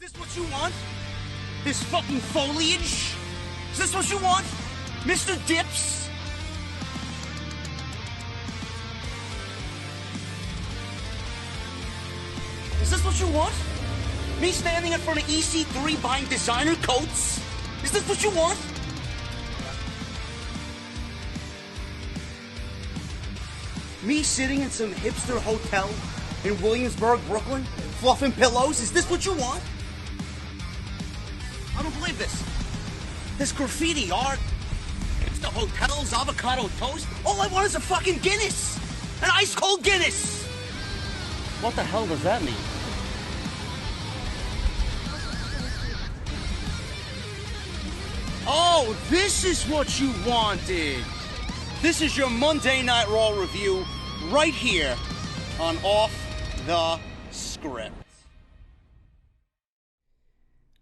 this what you want? This fucking foliage? Is this what you want? Mr. Dips? Is this what you want? Me standing in front of EC3 buying designer coats? Is this what you want? Me sitting in some hipster hotel in Williamsburg, Brooklyn, fluffing pillows? Is this what you want? I don't believe this. This graffiti art, the hotels, avocado toast. All I want is a fucking Guinness. An ice cold Guinness. What the hell does that mean? Oh, this is what you wanted. This is your Monday Night Raw review right here on Off the Script.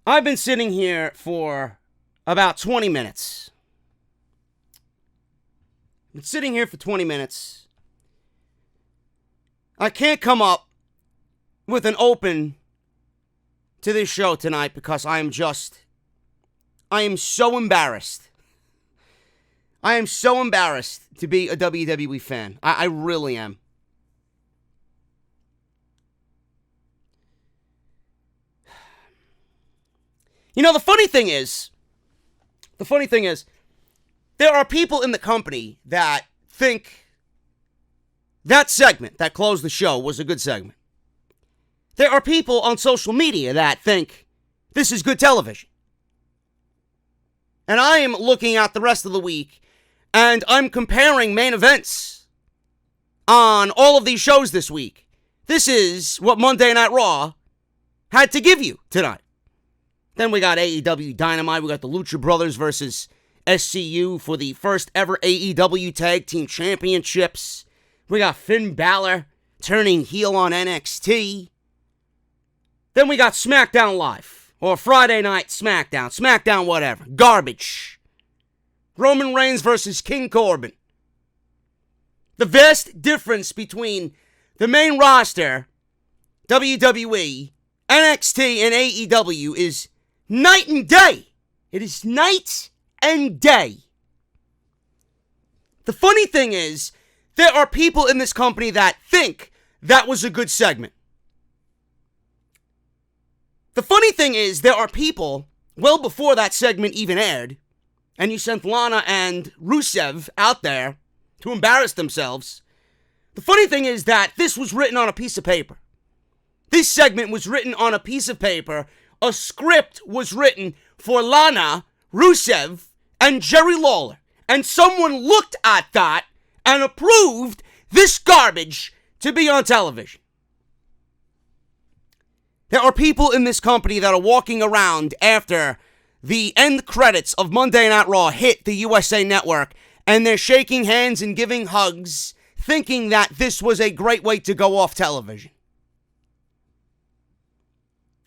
I've been sitting here for about 20 minutes. I've been sitting here for 20 minutes. I can't come up with an open to this show tonight because I am so embarrassed. I am so embarrassed to be a WWE fan. I really am. You know, the funny thing is, there are people in the company that think that segment that closed the show was a good segment. There are people on social media that think this is good television. And I am looking at the rest of the week, and I'm comparing main events on all of these shows this week. This is what Monday Night Raw had to give you tonight. Then we got AEW Dynamite. We got the Lucha Brothers versus SCU for the first ever AEW Tag Team Championships. We got Finn Balor turning heel on NXT. Then we got Smackdown Live, or Friday Night Smackdown whatever. Garbage. Roman Reigns versus King Corbin. The vast difference between the main roster, WWE, NXT, and AEW is night and day. It is night and day. The funny thing is, there are people in this company that think that was a good segment. The funny thing is, there are people, well before that segment even aired, and you sent Lana and Rusev out there to embarrass themselves. The funny thing is that this was written on a piece of paper. This segment was written on a piece of paper. A script was written for Lana, Rusev, and Jerry Lawler. And someone looked at that and approved this garbage to be on television. There are people in this company that are walking around after the end credits of Monday Night Raw hit the USA Network, and they're shaking hands and giving hugs, thinking that this was a great way to go off television.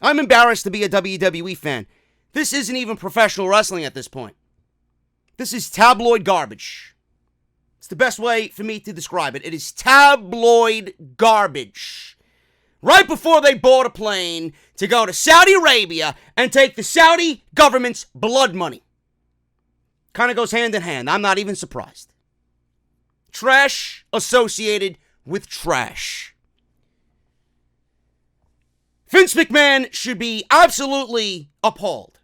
I'm embarrassed to be a WWE fan. This isn't even professional wrestling at this point. This is tabloid garbage. It's the best way for me to describe it. It is tabloid garbage. Right before they board a plane to go to Saudi Arabia and take the Saudi government's blood money. Kind of goes hand in hand. I'm not even surprised. Trash associated with trash. Vince McMahon should be absolutely appalled.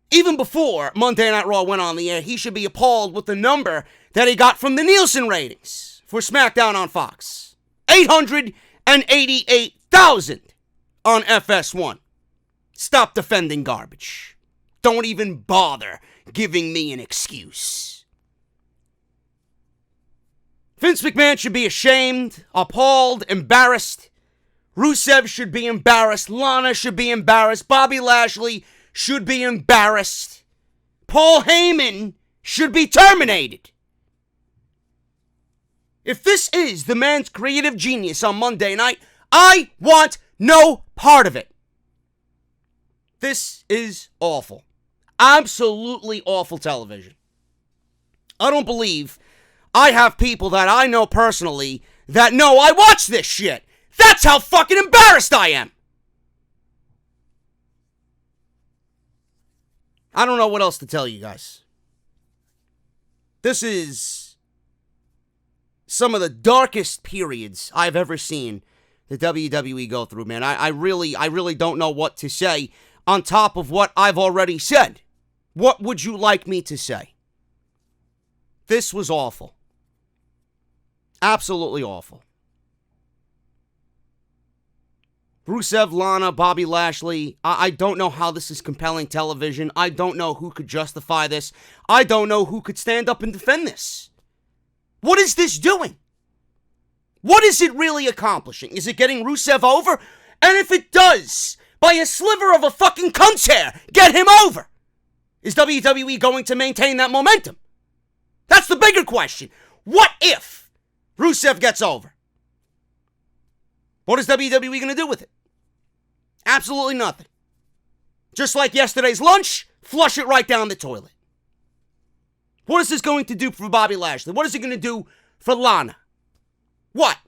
Even before Monday Night Raw went on the air, he should be appalled with the number that he got from the Nielsen ratings for SmackDown on Fox. 888,000 on FS1. Stop defending garbage. Don't even bother giving me an excuse. Vince McMahon should be ashamed, appalled, embarrassed. Rusev should be embarrassed. Lana should be embarrassed. Bobby Lashley should be embarrassed. Paul Heyman should be terminated. If this is the man's creative genius on Monday night, I want no part of it. This is awful. Absolutely awful television. I don't believe I have people that I know personally that know I watch this shit. That's how fucking embarrassed I am. I don't know what else to tell you guys. This is some of the darkest periods I've ever seen the WWE go through, man. I really don't know what to say on top of what I've already said. What would you like me to say? This was awful. Absolutely awful. Rusev, Lana, Bobby Lashley. I don't know how this is compelling television. I don't know who could justify this. I don't know who could stand up and defend this. What is this doing? What is it really accomplishing? Is it getting Rusev over? And if it does, by a sliver of a fucking cunt's hair, get him over. Is WWE going to maintain that momentum? That's the bigger question. What if Rusev gets over? What is WWE going to do with it? Absolutely nothing. Just like yesterday's lunch, flush it right down the toilet. What is this going to do for Bobby Lashley? What is it going to do for Lana? What?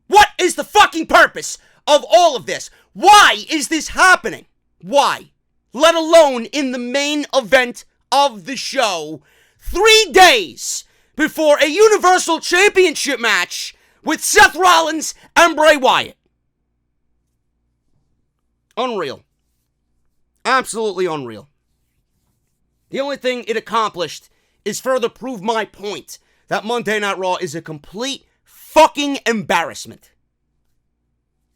What is the fucking purpose of all of this? Why is this happening? Why? Let alone in the main event of the show, 3 days before a Universal Championship match with Seth Rollins and Bray Wyatt. Unreal. Absolutely unreal. The only thing it accomplished is further prove my point that Monday Night Raw is a complete fucking embarrassment.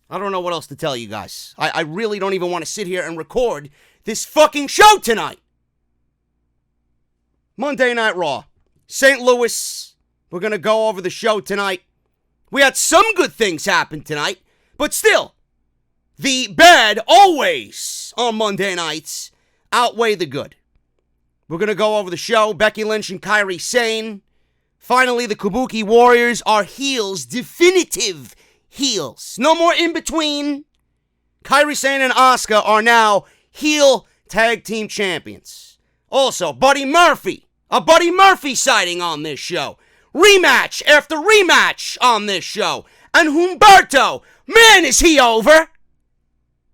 I don't know what else to tell you guys. I really don't even want to sit here and record this fucking show tonight. Monday Night Raw. St. Louis. We're going to go over the show tonight. We had some good things happen tonight, but still, the bad always on Monday nights outweigh the good. We're going to go over the show. Becky Lynch and Kairi Sane. Finally, the Kabuki Warriors are heels. Definitive heels. No more in between. Kairi Sane and Asuka are now heel tag team champions. Also, Buddy Murphy. A Buddy Murphy sighting on this show. Rematch after rematch on this show. And Humerto, man, is he over?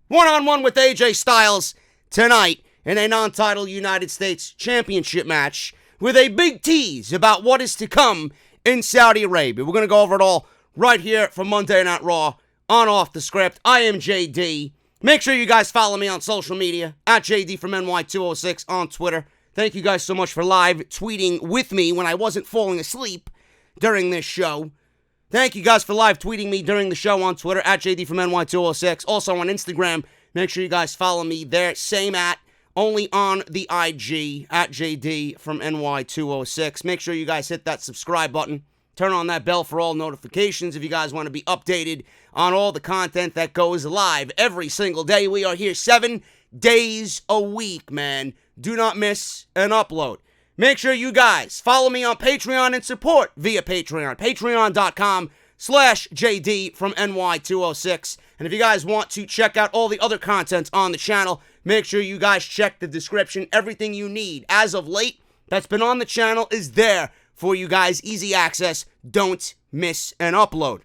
One-on-one with AJ Styles tonight in a non-title United States Championship match with a big tease about what is to come in Saudi Arabia. We're going to go over it all right here from Monday Night Raw on Off the Script. I am JD. Make sure you guys follow me on social media at JD from NY206 on Twitter. Thank you guys so much for live tweeting with me when I wasn't falling asleep during this show. Thank you guys for live tweeting me during the show on Twitter at JD from NY206. Also on Instagram, make sure you guys follow me there. Same at, only on the IG at JD from NY206. Make sure you guys hit that subscribe button. Turn on that bell for all notifications if you guys want to be updated on all the content that goes live every single day. We are here 7 days a week, man. Do not miss an upload. Make sure you guys follow me on Patreon and support via Patreon. Patreon.com/JD from NY206. And if you guys want to check out all the other content on the channel, make sure you guys check the description. Everything you need as of late that's been on the channel is there for you guys. Easy access. Don't miss an upload.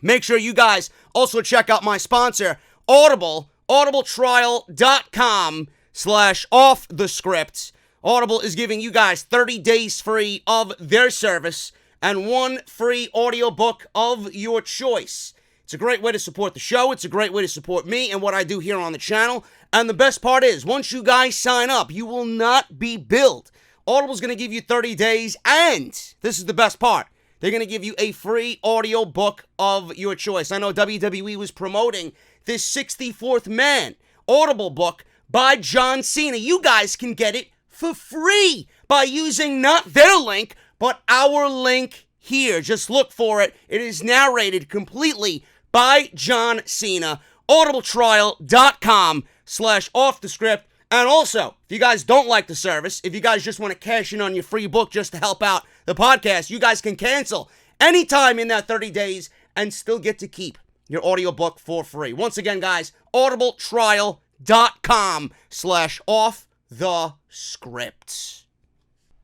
Make sure you guys also check out my sponsor, Audible, audibletrial.com/offthescript. Audible is giving you guys 30 days free of their service and 1 free audiobook of your choice. It's a great way to support the show. It's a great way to support me and what I do here on the channel. And the best part is, once you guys sign up, you will not be billed. Audible's going to give you 30 days, and this is the best part, they're going to give you a free audiobook of your choice. I know WWE was promoting this 64th Man Audible book by John Cena. You guys can get it for free by using not their link, but our link here. Just look for it. It is narrated completely by John Cena. audibletrial.com/offthescript. And also, if you guys don't like the service, if you guys just want to cash in on your free book just to help out the podcast, you guys can cancel anytime in that 30 days and still get to keep your audiobook for free. Once again, guys, audibletrial.com/offthescript.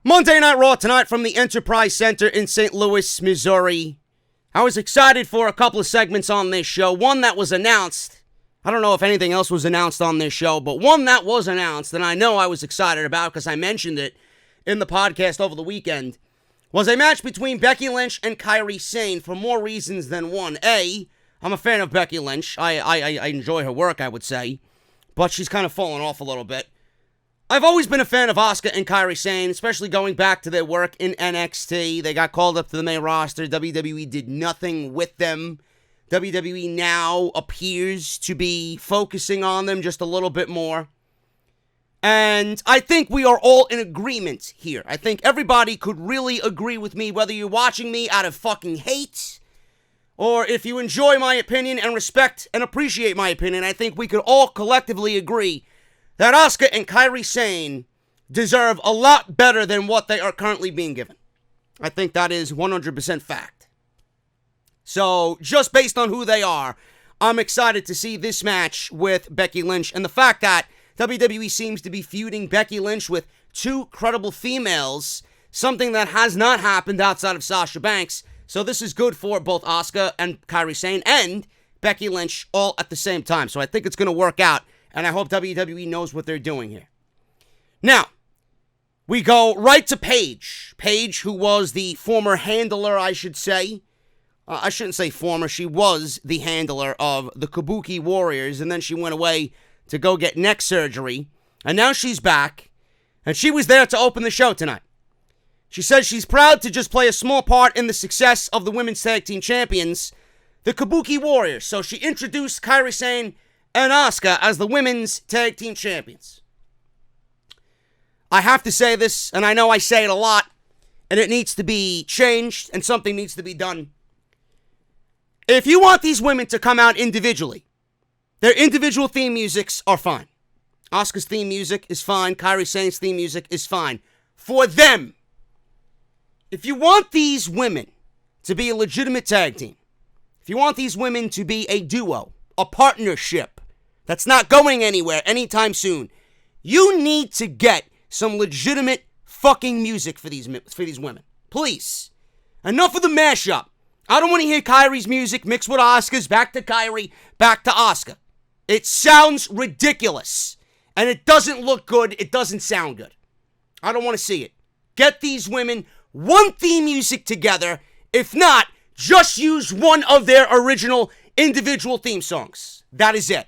Monday Night Raw tonight from the Enterprise Center in St. Louis, Missouri. I was excited for a couple of segments on this show. One that was announced I don't know if anything else was announced on this show, but one that was announced, and I know I was excited about because I mentioned it in the podcast over the weekend, was a match between Becky Lynch and Kairi Sane for more reasons than one. A, I'm a fan of Becky Lynch. I enjoy her work, I would say, but she's kind of fallen off a little bit. I've always been a fan of Asuka and Kairi Sane, especially going back to their work in NXT. They got called up to the main roster. WWE did nothing with them. WWE now appears to be focusing on them just a little bit more. And I think we are all in agreement here. I think everybody could really agree with me, whether you're watching me out of fucking hate, or if you enjoy my opinion and respect and appreciate my opinion. I think we could all collectively agree that Asuka and Kairi Sane deserve a lot better than what they are currently being given. I think that is 100% fact. So, just based on who they are, I'm excited to see this match with Becky Lynch. And the fact that WWE seems to be feuding Becky Lynch with two credible females, something that has not happened outside of Sasha Banks. So this is good for both Asuka and Kairi Sane and Becky Lynch all at the same time. So I think it's going to work out, and I hope WWE knows what they're doing here. Now, we go right to Paige. Paige, who was the former handler, I should say. I shouldn't say former. She was the handler of the Kabuki Warriors, and then she went away to go get neck surgery. And now she's back, and she was there to open the show tonight. She says she's proud to just play a small part in the success of the Women's Tag Team Champions, the Kabuki Warriors. So she introduced Kairi Sane and Asuka as the Women's Tag Team Champions. I have to say this, and I know I say it a lot, and it needs to be changed, and something needs to be done. If you want these women to come out individually, their individual theme musics are fine. Asuka's theme music is fine. Kairi Sane's theme music is fine. For them. If you want these women to be a legitimate tag team, if you want these women to be a duo, a partnership that's not going anywhere anytime soon, you need to get some legitimate fucking music for these women. Please. Enough of the mashup. I don't want to hear Kairi's music mixed with Asuka's, back to Kairi, back to Asuka. It sounds ridiculous. And it doesn't look good. It doesn't sound good. I don't want to see it. Get these women one theme music together. If not, just use one of their original individual theme songs. That is it.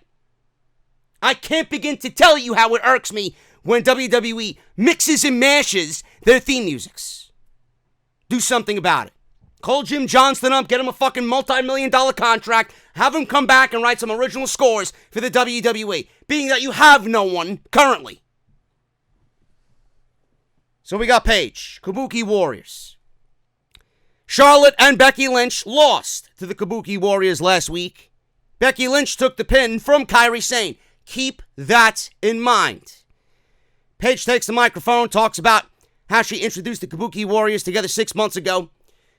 I can't begin to tell you how it irks me when WWE mixes and mashes their theme musics. Do something about it. Call Jim Johnston up, get him a fucking multi-million-dollar contract, have him come back and write some original scores for the WWE, being that you have no one currently. So we got Paige, Kabuki Warriors. Charlotte and Becky Lynch lost to the Kabuki Warriors last week. Becky Lynch took the pin from Kairi Sane. Keep that in mind. Paige takes the microphone, talks about how she introduced the Kabuki Warriors together 6 months ago.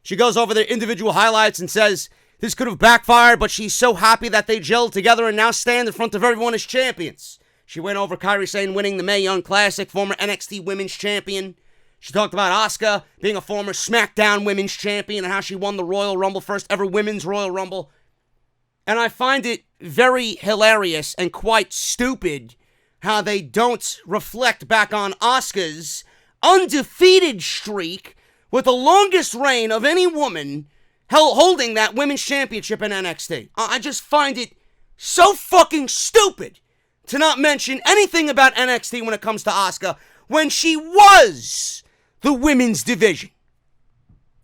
She goes over their individual highlights and says this could have backfired, but she's so happy that they gelled together and now stand in front of everyone as champions. She went over Kairi Sane winning the Mae Young Classic, former NXT Women's Champion. She talked about Asuka being a former Smackdown Women's Champion and how she won the Royal Rumble, first ever Women's Royal Rumble. And I find it very hilarious and quite stupid how they don't reflect back on Asuka's undefeated streak with the longest reign of any woman holding that women's championship in NXT. I just find it so fucking stupid to not mention anything about NXT when it comes to Asuka when she was the women's division.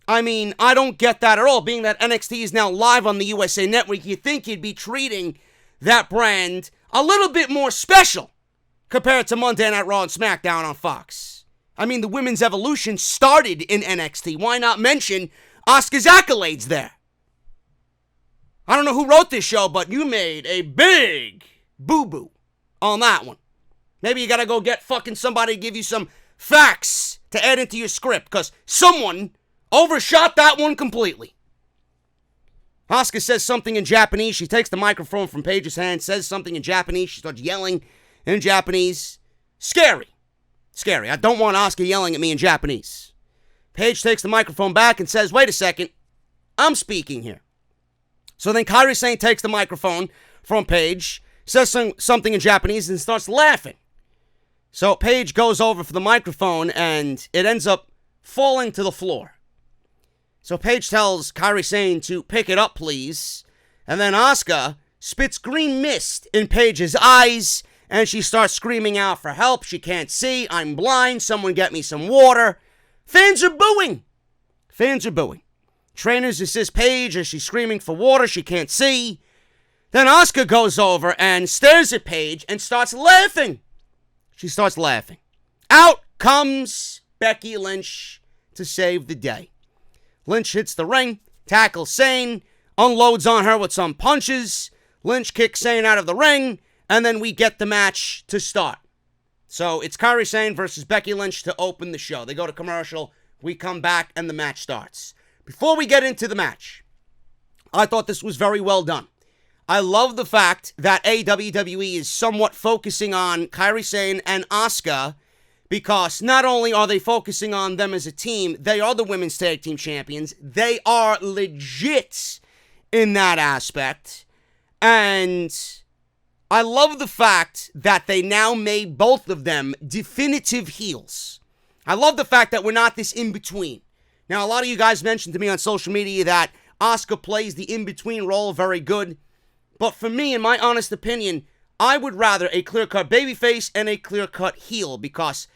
I mean, I don't get that at all. Being that NXT is now live on the USA Network, you'd think you'd be treating that brand a little bit more special compared to Monday Night Raw and Smackdown on Fox. I mean, the women's evolution started in NXT. Why not mention Asuka's accolades there? I don't know who wrote this show, but you made a big boo-boo on that one. Maybe you gotta go get fucking somebody to give you some facts to add into your script, because someone overshot that one completely. Asuka says something in Japanese. She takes the microphone from Paige's hand, says something in Japanese. She starts yelling in Japanese. Scary. Scary. I don't want Asuka yelling at me in Japanese. Paige takes the microphone back and says, wait a second, I'm speaking here. So then Kairi Sane takes the microphone from Paige, says something in Japanese and starts laughing. So Paige goes over for the microphone and it ends up falling to the floor. So Paige tells Kairi Sane to pick it up, please. And then Asuka spits green mist in Paige's eyes and she starts screaming out for help. She can't see. I'm blind. Someone get me some water. Fans are booing. Fans are booing. Trainers assist Paige as she's screaming for water. She can't see. Then Asuka goes over and stares at Paige and starts laughing. She starts laughing. Out comes Becky Lynch to save the day. Lynch hits the ring, tackles Sane, unloads on her with some punches. Lynch kicks Sane out of the ring, and then we get the match to start. So it's Kairi Sane versus Becky Lynch to open the show. They go to commercial, we come back, and the match starts. Before we get into the match, I thought this was very well done. I love the fact that WWE is somewhat focusing on Kairi Sane and Asuka because not only are they focusing on them as a team, they are the women's tag team champions. They are legit in that aspect. And I love the fact that they now made both of them definitive heels. I love the fact that we're not this in-between. Now, a lot of you guys mentioned to me on social media that Asuka plays the in-between role very good. But for me, in my honest opinion, I would rather a clear-cut babyface and a clear-cut heel because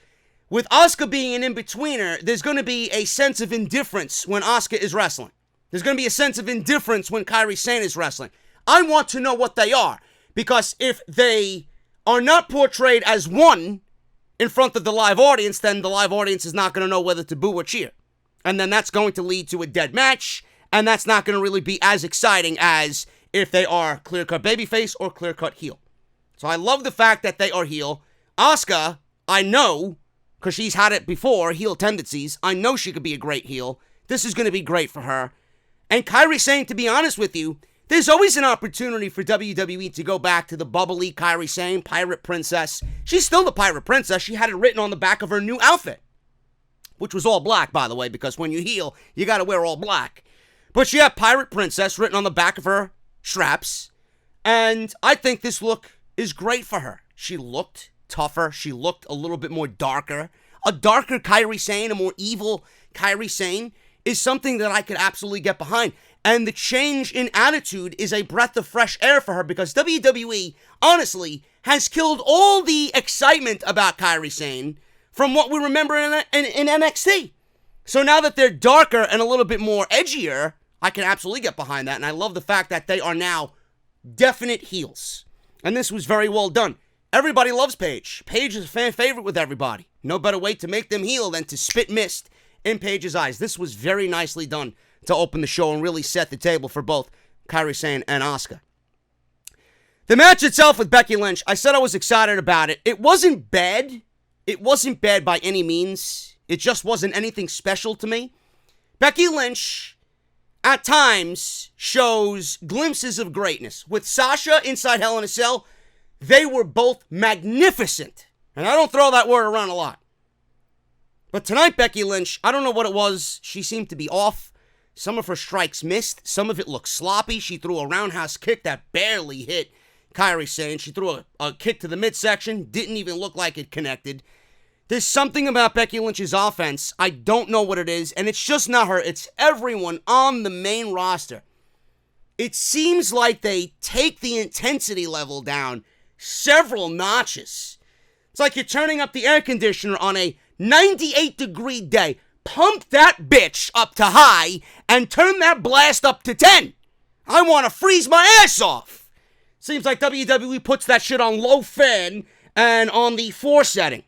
with Asuka being an in-betweener, there's going to be a sense of indifference when Asuka is wrestling. There's going to be a sense of indifference when Kairi Sane is wrestling. I want to know what they are because if they are not portrayed as one in front of the live audience, then the live audience is not going to know whether to boo or cheer. And then that's going to lead to a dead match, and that's not going to really be as exciting as if they are clear-cut babyface or clear-cut heel. So I love the fact that they are heel. Asuka, I know, because she's had it before, heel tendencies. I know she could be a great heel. This is going to be great for her. And Kairi Sane, to be honest with you, there's always an opportunity for WWE to go back to the bubbly Kairi Sane, Pirate Princess. She's still the Pirate Princess. She had it written on the back of her new outfit, which was all black, by the way, because when you heel, you got to wear all black. But she had Pirate Princess written on the back of her straps, and I think this look is great for her. She looked tougher. She looked a little bit more darker. A darker Kairi Sane, a more evil Kairi Sane, is something that I could absolutely get behind. And the change in attitude is a breath of fresh air for her because WWE, honestly, has killed all the excitement about Kairi Sane from what we remember in NXT. So now that they're darker and a little bit more edgier, I can absolutely get behind that, and I love the fact that they are now definite heels. And this was very well done. Everybody loves Paige. Paige is a fan favorite with everybody. No better way to make them heel than to spit mist in Paige's eyes. This was very nicely done to open the show and really set the table for both Kairi Sane and Asuka. The match itself with Becky Lynch, I said I was excited about it. It wasn't bad. It wasn't bad by any means. It just wasn't anything special to me. Becky Lynch at times shows glimpses of greatness. With Sasha inside Hell in a Cell, they were both magnificent. And I don't throw that word around a lot. But tonight, Becky Lynch, I don't know what it was. She seemed to be off. Some of her strikes missed. Some of it looked sloppy. She threw a roundhouse kick that barely hit Kairi Sane. She threw a kick to the midsection. Didn't even look like it connected. There's something about Becky Lynch's offense. I don't know what it is, and it's just not her. It's everyone on the main roster. It seems like they take the intensity level down several notches. It's like you're turning up the air conditioner on a 98-degree day. Pump that bitch up to high and turn that blast up to 10. I want to freeze my ass off. Seems like WWE puts that shit on low fan and on the 4 setting.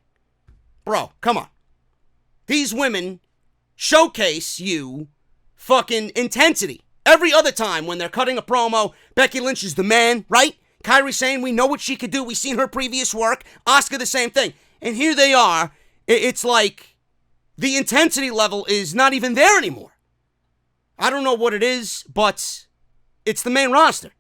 Bro, come on. These women showcase you fucking intensity. Every other time when they're cutting a promo, Becky Lynch is the man, right? Kairi Sane, we know what she could do. We've seen her previous work. Asuka, the same thing. And here they are. It's like the intensity level is not even there anymore. I don't know what it is, but it's the main roster.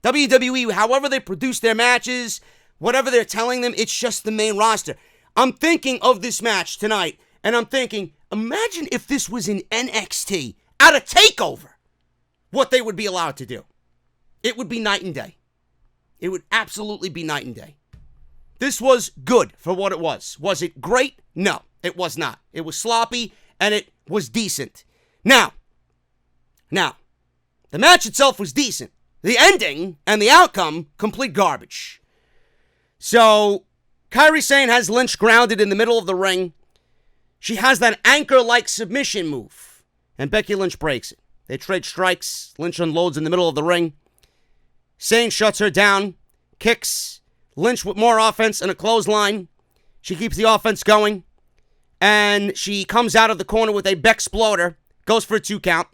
WWE, however they produce their matches, whatever they're telling them, it's just the main roster. I'm thinking of this match tonight, and I'm thinking, imagine if this was in NXT at a takeover, what they would be allowed to do. It would be night and day. It would absolutely be night and day. This was good for what it was. Was it great? No, it was not. It was sloppy, and it was decent. Now, the match itself was decent. The ending and the outcome, complete garbage. So, Kairi Sane has Lynch grounded in the middle of the ring. She has that anchor-like submission move, and Becky Lynch breaks it. They trade strikes. Lynch unloads in the middle of the ring. Sane shuts her down, kicks Lynch with more offense and a clothesline. She keeps the offense going, and she comes out of the corner with a Bexploder, goes for a 2 count.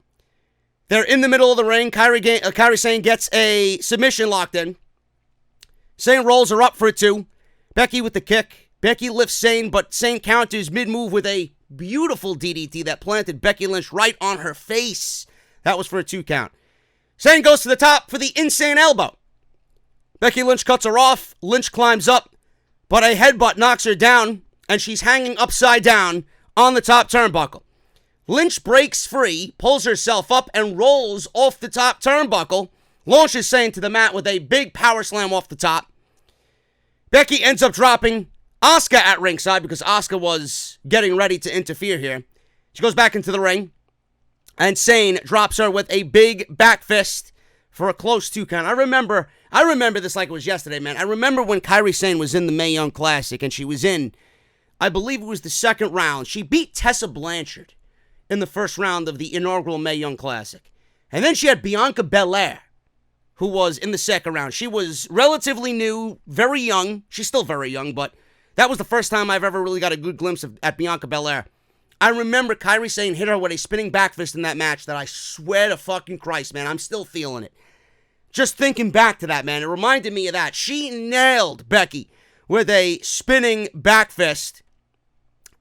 They're in the middle of the ring. Kairi Sane gets a submission locked in. Sane rolls her up for a 2. Becky with the kick. Becky lifts Sane, but Sane counters mid-move with a beautiful DDT that planted Becky Lynch right on her face. That was for a 2 count. Sane goes to the top for the insane elbow. Becky Lynch cuts her off. Lynch climbs up, but a headbutt knocks her down, and she's hanging upside down on the top turnbuckle. Lynch breaks free, pulls herself up, and rolls off the top turnbuckle, launches Sane to the mat with a big power slam off the top. Becky ends up dropping Asuka at ringside because Asuka was getting ready to interfere here. She goes back into the ring, and Sane drops her with a big back fist for a close 2 count. I remember this like it was yesterday, man. I remember when Kairi Sane was in the Mae Young Classic, and she was in, I believe it was the 2nd round. She beat Tessa Blanchard in the 1st round of the inaugural Mae Young Classic. And then she had Bianca Belair, who was in the 2nd round. She was relatively new, very young. She's still very young, but that was the first time I've ever really got a good glimpse at Bianca Belair. I remember Kairi Sane hit her with a spinning back fist in that match that I swear to fucking Christ, man, I'm still feeling it. Just thinking back to that, man, it reminded me of that. She nailed Becky with a spinning back fist,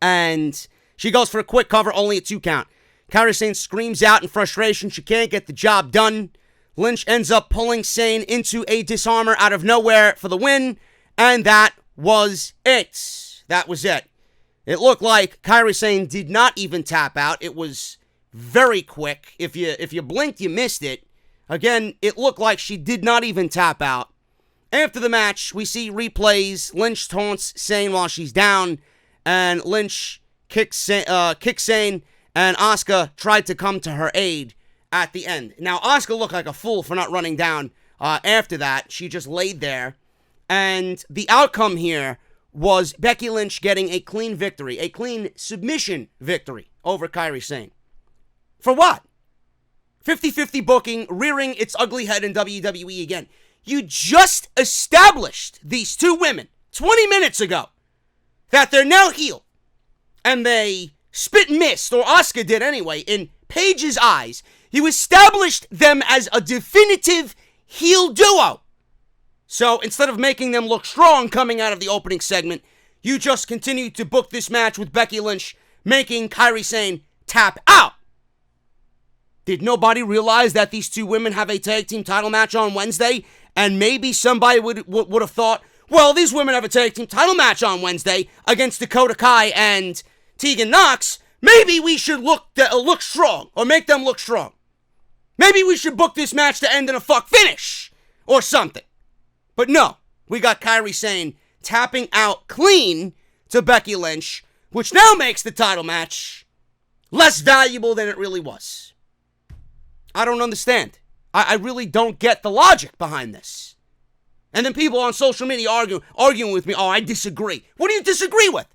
and she goes for a quick cover, only a 2 count. Kairi Sane screams out in frustration. She can't get the job done. Lynch ends up pulling Sane into a disarmer out of nowhere for the win, and that was it. That was it. It looked like Kairi Sane did not even tap out. It was very quick. If you blinked, you missed it. Again, it looked like she did not even tap out. After the match, we see replays. Lynch taunts Sane while she's down, and Lynch kicks Sane, and Asuka tried to come to her aid at the end. Now, Asuka looked like a fool for not running down after that. She just laid there. And the outcome here was Becky Lynch getting a clean victory, a clean submission victory over Kairi Sane. For what? 50-50 booking, rearing its ugly head in WWE again. You just established these 2 women 20 minutes ago that they're now heel. And they spit mist, or Asuka did anyway, in Paige's eyes. You established them as a definitive heel duo. So instead of making them look strong coming out of the opening segment, you just continued to book this match with Becky Lynch, making Kairi Sane tap out. Did nobody realize that these 2 women have a tag team title match on Wednesday? And maybe somebody would have thought, well, these women have a tag team title match on Wednesday against Dakota Kai and Tegan Nox. Maybe we should look strong, or make them look strong. Maybe we should book this match to end in a fuck finish, or something. But no, we got Kairi Sane tapping out clean to Becky Lynch, which now makes the title match less valuable than it really was. I don't understand. I really don't get the logic behind this. And then people on social media arguing with me, oh, I disagree. What do you disagree with?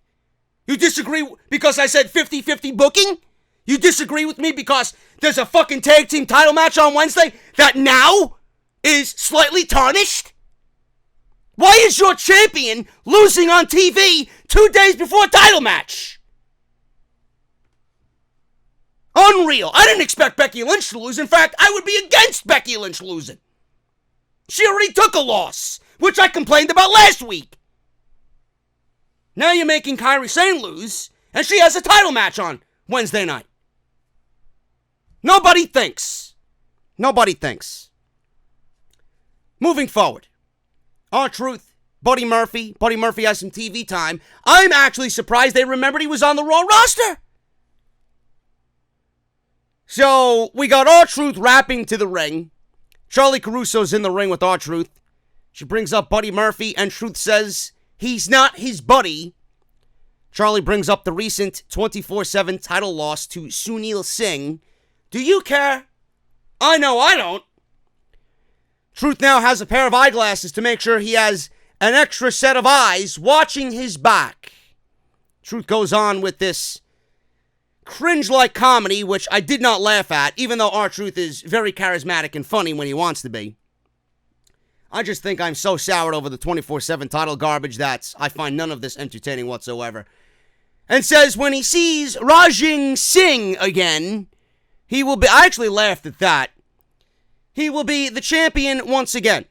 You disagree because I said 50-50 booking? You disagree with me because there's a fucking tag team title match on Wednesday that now is slightly tarnished? Why is your champion losing on TV 2 days before a title match? Unreal. I didn't expect Becky Lynch to lose. In fact, I would be against Becky Lynch losing. She already took a loss, which I complained about last week. Now you're making Kairi Sane lose, and she has a title match on Wednesday night. Nobody thinks. Nobody thinks. Moving forward. R-Truth, Buddy Murphy. Buddy Murphy has some TV time. I'm actually surprised they remembered he was on the Raw roster. So, we got R-Truth rapping to the ring. Charlie Caruso's in the ring with R-Truth. She brings up Buddy Murphy, and Truth says he's not his buddy. Charlie brings up the recent 24/7 title loss to Sunil Singh. Do you care? I know I don't. Truth now has a pair of eyeglasses to make sure he has an extra set of eyes watching his back. Truth goes on with this cringe-like comedy, which I did not laugh at, even though R-Truth is very charismatic and funny when he wants to be. I just think I'm so soured over the 24/7 title garbage that I find none of this entertaining whatsoever. And says when he sees Rajing Singh again, he will be... I actually laughed at that. He will be the champion once again.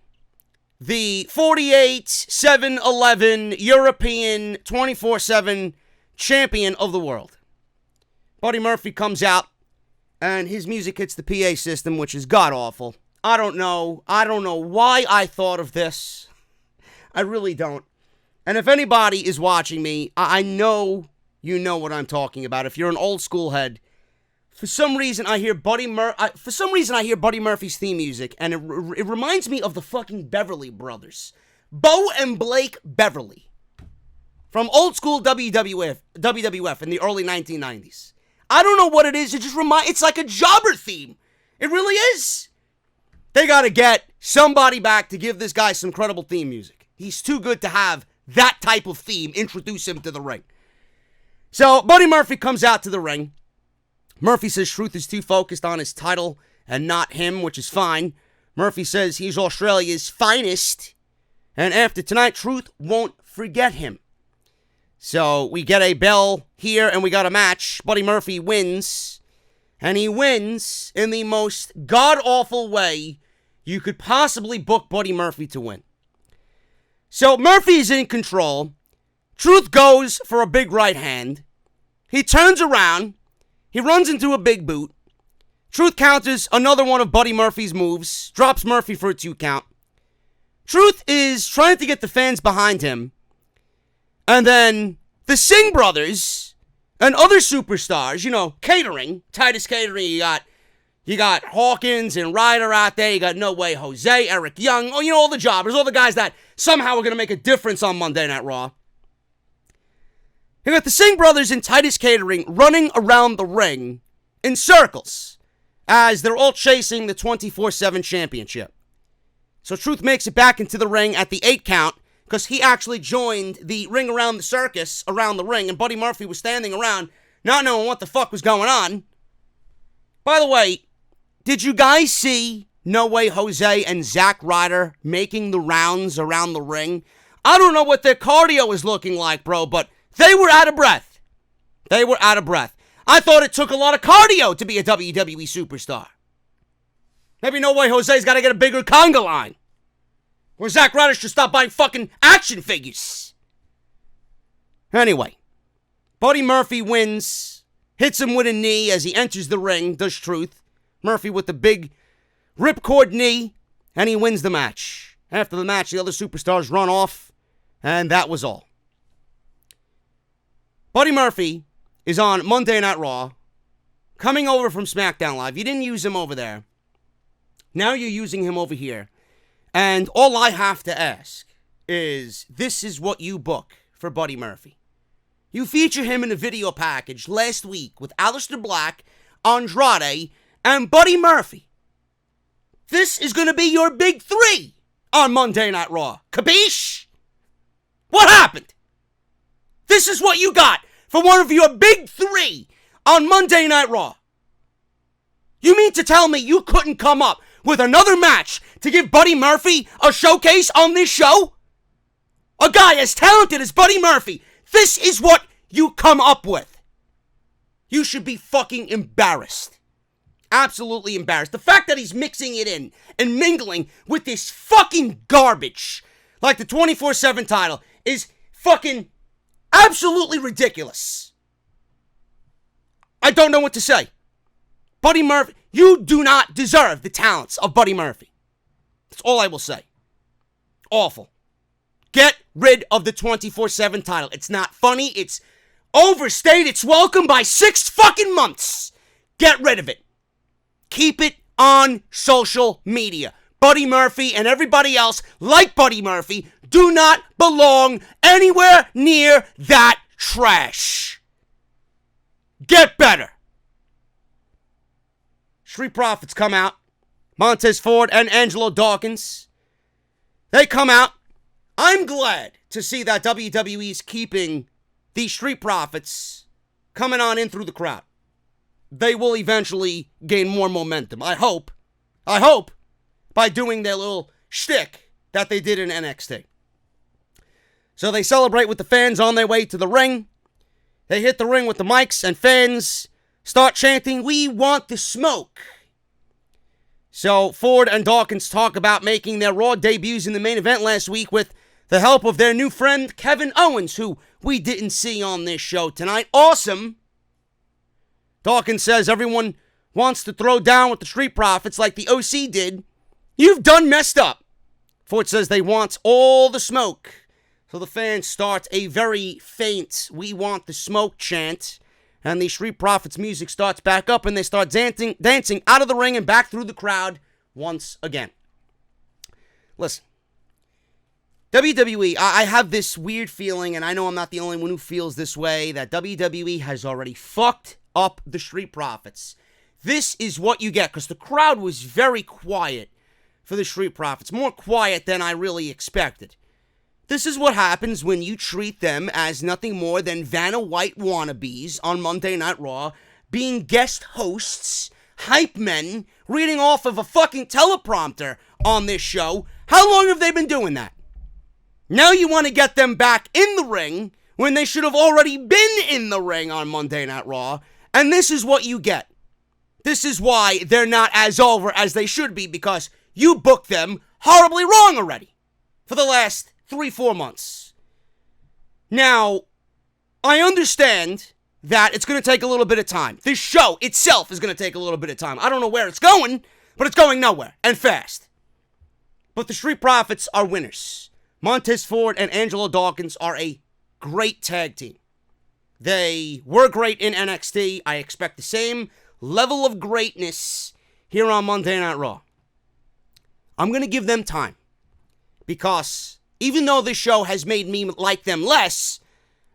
The 48/7/11 European 24/7 champion of the world. Buddy Murphy comes out, and his music hits the PA system, which is god-awful. I don't know why I thought of this. I really don't. And if anybody is watching me, I know you know what I'm talking about. If you're an old school head, for some reason I hear Buddy Murphy's theme music, and it reminds me of the fucking Beverly Brothers. Bo and Blake Beverly. From old school WWF in the early 1990s. I don't know what it is. It's like a jobber theme. It really is. They got to get somebody back to give this guy some credible theme music. He's too good to have that type of theme introduce him to the ring. So, Buddy Murphy comes out to the ring. Murphy says Truth is too focused on his title and not him, which is fine. Murphy says he's Australia's finest. And after tonight, Truth won't forget him. So, we get a bell here and we got a match. Buddy Murphy wins. And he wins in the most god-awful way you could possibly book Buddy Murphy to win. So, Murphy's in control. Truth goes for a big right hand. He turns around. He runs into a big boot. Truth counters another one of Buddy Murphy's moves. Drops Murphy for a 2 count. Truth is trying to get the fans behind him. And then the Singh brothers and other superstars, catering, Titus Catering, you got Hawkins and Ryder out there. You got No Way Jose, Eric Young. Oh, all the jobbers, all the guys that somehow are going to make a difference on Monday Night Raw. You got the Singh brothers and Titus Catering running around the ring in circles as they're all chasing the 24/7 championship. So Truth makes it back into the ring at the 8 count because he actually joined the ring around the circus around the ring, and Buddy Murphy was standing around not knowing what the fuck was going on. By the way, did you guys see No Way Jose and Zack Ryder making the rounds around the ring? I don't know what their cardio is looking like, bro, but they were out of breath. I thought it took a lot of cardio to be a WWE superstar. Maybe No Way Jose's got to get a bigger conga line. Or Zack Ryder should stop buying fucking action figures. Anyway, Buddy Murphy wins, hits him with a knee as he enters the ring, does Truth. Murphy with the big ripcord knee, and he wins the match. After the match, the other superstars run off, and that was all. Buddy Murphy is on Monday Night Raw, coming over from Smackdown Live. You didn't use him over there. Now you're using him over here. And all I have to ask is, this is what you book for Buddy Murphy. You feature him in a video package last week with Aleister Black, Andrade, and Buddy Murphy. This is going to be your big 3 on Monday Night Raw. Capiche? What happened? This is what you got for one of your big 3 on Monday Night Raw. You mean to tell me you couldn't come up with another match to give Buddy Murphy a showcase on this show? A guy as talented as Buddy Murphy, this is what you come up with. You should be fucking embarrassed. Absolutely embarrassed. The fact that he's mixing it in and mingling with this fucking garbage, like the 24/7 title, is fucking absolutely ridiculous. I don't know what to say. Buddy Murphy, you do not deserve the talents of Buddy Murphy. That's all I will say. Awful. Get rid of the 24/7 title. It's not funny. It's overstayed its welcome by 6 fucking months. Get rid of it. Keep it on social media. Buddy Murphy and everybody else like Buddy Murphy do not belong anywhere near that trash. Get better. Street Profits come out. Montez Ford and Angelo Dawkins. They come out. I'm glad to see that WWE's keeping these Street Profits coming on in through the crowd. They will eventually gain more momentum. I hope, by doing their little shtick that they did in NXT. So they celebrate with the fans on their way to the ring. They hit the ring with the mics, and fans start chanting, "We want the smoke." So Ford and Dawkins talk about making their Raw debuts in the main event last week with the help of their new friend Kevin Owens, who we didn't see on this show tonight. Awesome. Dawkins says everyone wants to throw down with the Street Profits like the OC did. You've done messed up. Ford says they want all the smoke. So the fans start a very faint "We want the smoke" chant. And the Street Profits music starts back up, and they start dancing out of the ring and back through the crowd once again. Listen, WWE, I have this weird feeling, and I know I'm not the only one who feels this way, that WWE has already fucked up the Street Profits. This is what you get, because the crowd was very quiet for the Street Profits, more quiet than I really expected. This is what happens when you treat them as nothing more than Vanna White wannabes on Monday Night Raw, being guest hosts, hype men, reading off of a fucking teleprompter on this show. How long have they been doing that? Now you want to get them back in the ring when they should have already been in the ring on Monday Night Raw, and this is what you get. This is why they're not as over as they should be, because you booked them horribly wrong already for the last 3-4 months. Now, I understand that it's going to take a little bit of time. This show itself is going to take a little bit of time. I don't know where it's going, but it's going nowhere, and fast. But the Street Profits are winners. Montez Ford and Angelo Dawkins are a great tag team. They were great in NXT. I expect the same level of greatness here on Monday Night Raw. I'm going to give them time, because even though this show has made me like them less,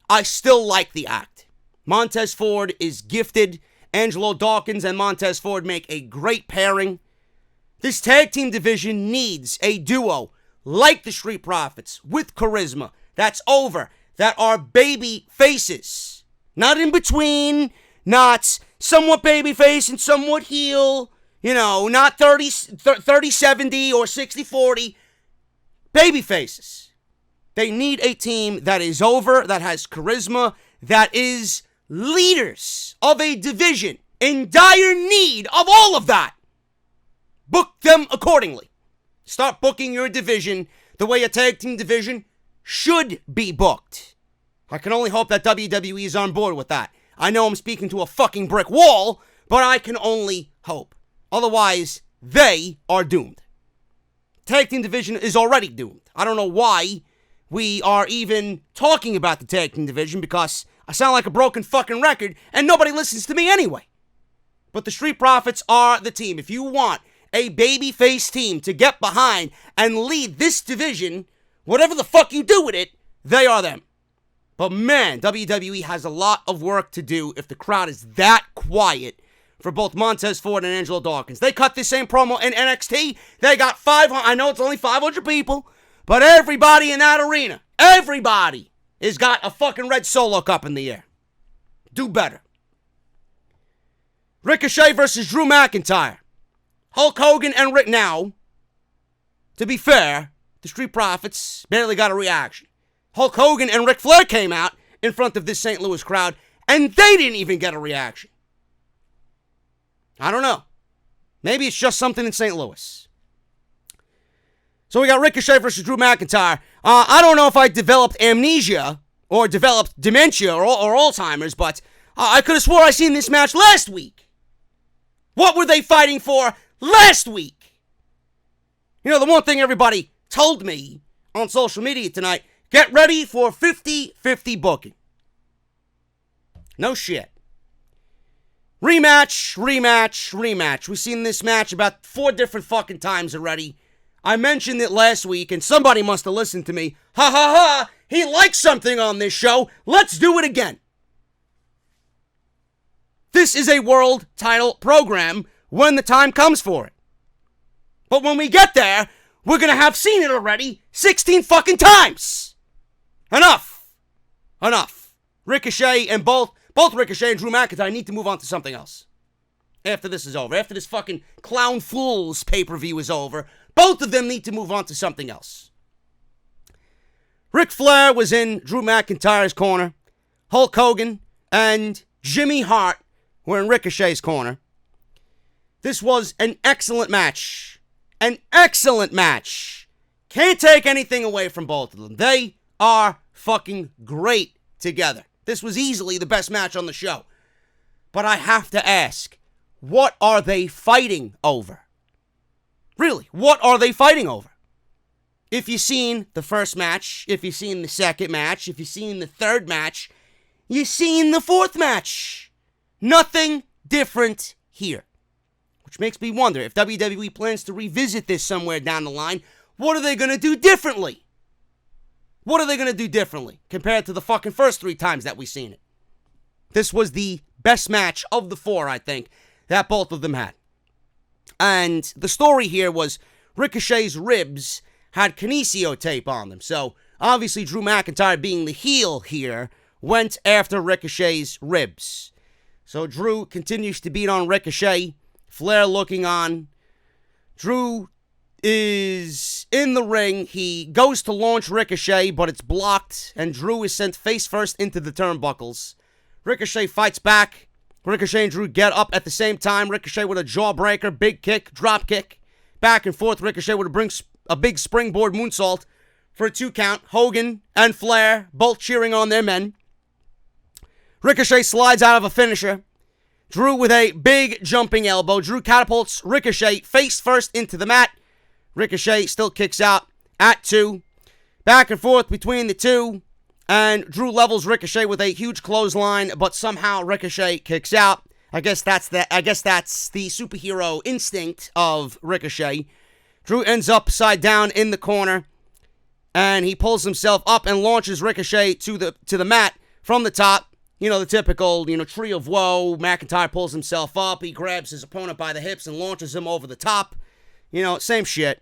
I still like the act. Montez Ford is gifted. Angelo Dawkins and Montez Ford make a great pairing. This tag team division needs a duo like the Street Profits with charisma that's over, that are baby faces. Not in between, not somewhat baby face and somewhat heel, not 30-70 or 60-40. Baby faces. They need a team that is over, that has charisma, that is leaders of a division in dire need of all of that. Book them accordingly. Start booking your division the way a tag team division should be booked. I can only hope that WWE is on board with that. I know I'm speaking to a fucking brick wall, but I can only hope. Otherwise, they are doomed. Tag team division is already doomed. I don't know why we are even talking about the tag team division, because I sound like a broken fucking record and nobody listens to me anyway. But the Street Profits are the team. If you want a babyface team to get behind and lead this division, whatever the fuck you do with it, they are them. But man, WWE has a lot of work to do if the crowd is that quiet for both Montez Ford and Angelo Dawkins. They cut the same promo in NXT. They got 500. I know it's only 500 people, but everybody in that arena, everybody has got a fucking red Solo cup in the air. Do better. Ricochet versus Drew McIntyre. Hulk Hogan and Rick. Now, to be fair, the Street Profits barely got a reaction. Hulk Hogan and Ric Flair came out in front of this St. Louis crowd, and they didn't even get a reaction. I don't know. Maybe it's just something in St. Louis. So we got Ricochet versus Drew McIntyre. I don't know if I developed amnesia or developed dementia or Alzheimer's, but I could have swore I seen this match last week. What were they fighting for last week? The one thing everybody told me on social media tonight, get ready for 50-50 booking. No shit. Rematch. We've seen this match about 4 different fucking times already. I mentioned it last week, and somebody must have listened to me. Ha ha ha! He likes something on this show. Let's do it again. This is a world title program when the time comes for it. But when we get there, we're going to have seen it already 16 fucking times. Enough. Ricochet and both Ricochet and Drew McIntyre need to move on to something else. After this is over, after this fucking Clown Fools pay-per-view is over, both of them need to move on to something else. Ric Flair was in Drew McIntyre's corner. Hulk Hogan and Jimmy Hart were in Ricochet's corner. This was an excellent match. An excellent match. Can't take anything away from both of them. They are fucking great together. This was easily the best match on the show. But I have to ask, what are they fighting over? Really, what are they fighting over? If you've seen the first match, if you've seen the second match, if you've seen the third match, you've seen the fourth match. Nothing different here. Which makes me wonder if WWE plans to revisit this somewhere down the line. What are they going to do differently? What are they going to do differently compared to the fucking first 3 times that we've seen it? This was the best match of the 4, I think, that both of them had. And the story here was Ricochet's ribs had kinesio tape on them. So, obviously, Drew McIntyre, being the heel here, went after Ricochet's ribs. So, Drew continues to beat on Ricochet. Flair looking on. Drew is in the ring. He goes to launch Ricochet, but it's blocked, and Drew is sent face first into the turnbuckles. Ricochet fights back. Ricochet and Drew get up at the same time. Ricochet with a jawbreaker, big kick, drop kick. Back and forth. Ricochet with a big springboard moonsault for a 2 count. Hogan and Flair both cheering on their men. Ricochet slides out of a finisher. Drew with a big jumping elbow. Drew catapults Ricochet face first into the mat. Ricochet still kicks out at 2. Back and forth between the two. And Drew levels Ricochet with a huge clothesline, but somehow Ricochet kicks out. I guess that's the superhero instinct of Ricochet. Drew ends upside down in the corner, and he pulls himself up and launches Ricochet to the mat from the top. You know, the typical, tree of woe. McIntyre pulls himself up. He grabs his opponent by the hips and launches him over the top. Same shit.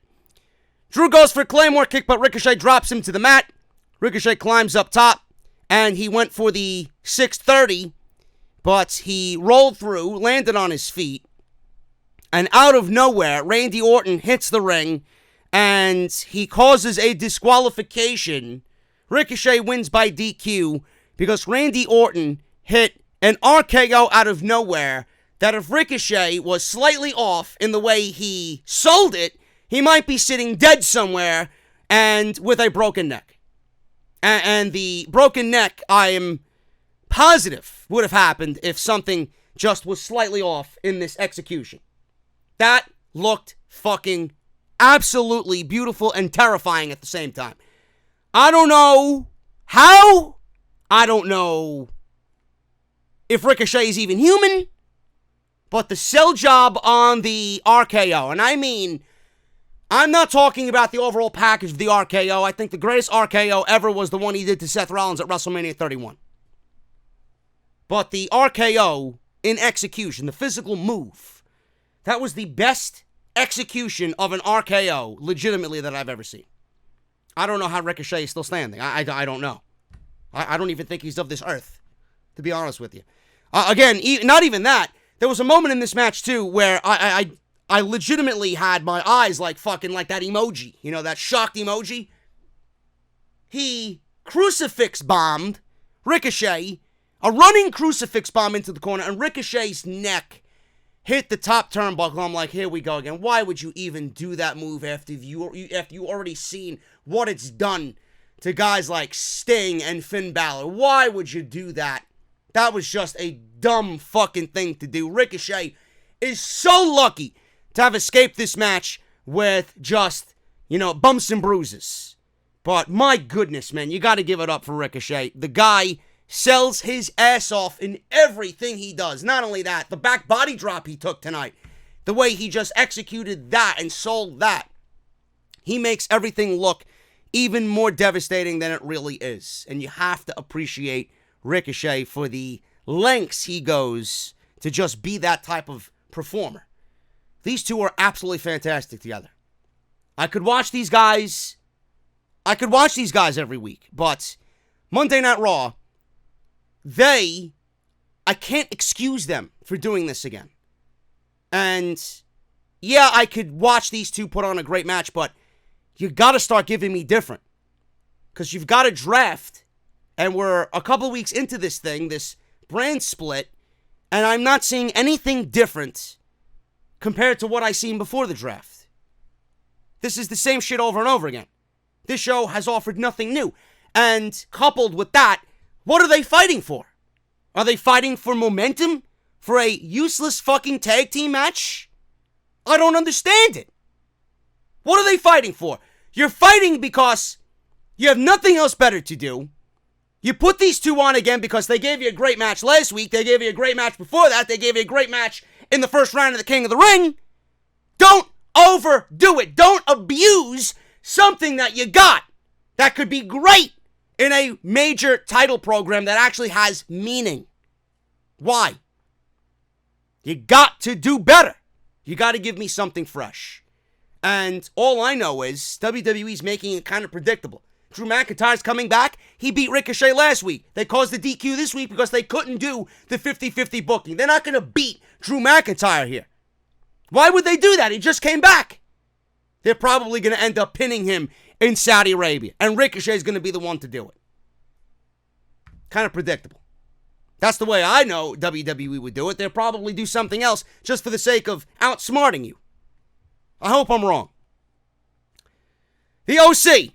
Drew goes for a Claymore kick, but Ricochet drops him to the mat. Ricochet climbs up top, and he went for the 630, but he rolled through, landed on his feet, and out of nowhere, Randy Orton hits the ring, and he causes a disqualification. Ricochet wins by DQ, because Randy Orton hit an RKO out of nowhere that if Ricochet was slightly off in the way he sold it, he might be sitting dead somewhere and with a broken neck. And the broken neck, I am positive, would have happened if something just was slightly off in this execution. That looked fucking absolutely beautiful and terrifying at the same time. I don't know how. I don't know if Ricochet is even human, but the sell job on the RKO, and I mean, I'm not talking about the overall package of the RKO. I think the greatest RKO ever was the one he did to Seth Rollins at WrestleMania 31. But the RKO in execution, the physical move, that was the best execution of an RKO, legitimately, that I've ever seen. I don't know how Ricochet is still standing. I don't know. I don't even think he's of this earth, to be honest with you. Again, not even that. There was a moment in this match, too, where I legitimately had my eyes like fucking like that emoji. That shocked emoji. He crucifix bombed Ricochet, a running crucifix bomb into the corner, and Ricochet's neck hit the top turnbuckle. I'm like, here we go again. Why would you even do that move after you already seen what it's done to guys like Sting and Finn Balor? Why would you do that? That was just a dumb fucking thing to do. Ricochet is so lucky to have escaped this match with just, bumps and bruises. But my goodness, man, you got to give it up for Ricochet. The guy sells his ass off in everything he does. Not only that, the back body drop he took tonight, the way he just executed that and sold that. He makes everything look even more devastating than it really is. And you have to appreciate Ricochet for the lengths he goes to just be that type of performer. These two are absolutely fantastic together. I could watch these guys every week, but Monday Night Raw, I can't excuse them for doing this again. And yeah, I could watch these two put on a great match, but you got to start giving me different. Because you've got a draft, and we're a couple weeks into this thing, this brand split, and I'm not seeing anything different compared to what I seen before the draft. This is the same shit over and over again. This show has offered nothing new. And coupled with that, what are they fighting for? Are they fighting for momentum? For a useless fucking tag team match? I don't understand it. What are they fighting for? You're fighting because you have nothing else better to do. You put these two on again because they gave you a great match last week. They gave you a great match before that. They gave you a great match in the first round of the King of the Ring. Don't overdo it. Don't abuse something that you got that could be great in a major title program that actually has meaning. Why? You got to do better. You got to give me something fresh. And all I know is WWE's making it kind of predictable. Drew McIntyre's coming back. He beat Ricochet last week. They caused the DQ this week because they couldn't do the 50-50 booking. They're not going to beat Drew McIntyre here. Why would they do that? He just came back. They're probably going to end up pinning him in Saudi Arabia. And Ricochet's going to be the one to do it. Kind of predictable. That's the way I know WWE would do it. They'll probably do something else just for the sake of outsmarting you. I hope I'm wrong. The OC.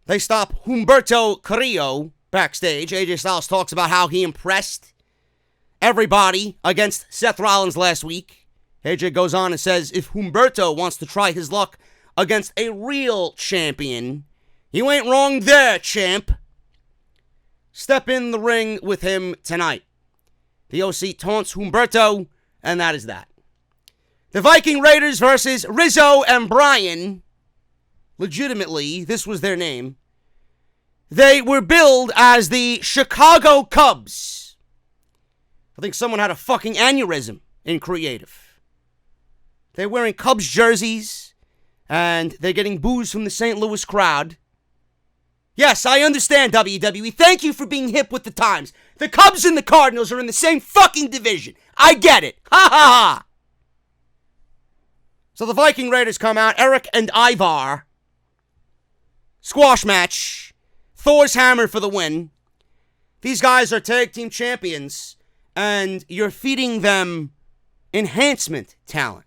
They stop Humerto Carrillo backstage. AJ Styles talks about how he impressed everybody against Seth Rollins last week. AJ goes on and says if Humerto wants to try his luck against a real champion, you ain't wrong there, champ. Step in the ring with him tonight. The OC taunts Humerto, and that is that. The Viking Raiders versus Rizzo and Bryan. Legitimately, this was their name. They were billed as the Chicago Cubs. I think someone had a fucking aneurysm in creative. They're wearing Cubs jerseys, and they're getting boos from the St. Louis crowd. Yes, I understand, WWE. Thank you for being hip with the times. The Cubs and the Cardinals are in the same fucking division. I get it. Ha ha ha. So the Viking Raiders come out. Eric and Ivar. Squash match. Thor's hammer for the win. These guys are tag team champions, and you're feeding them enhancement talent.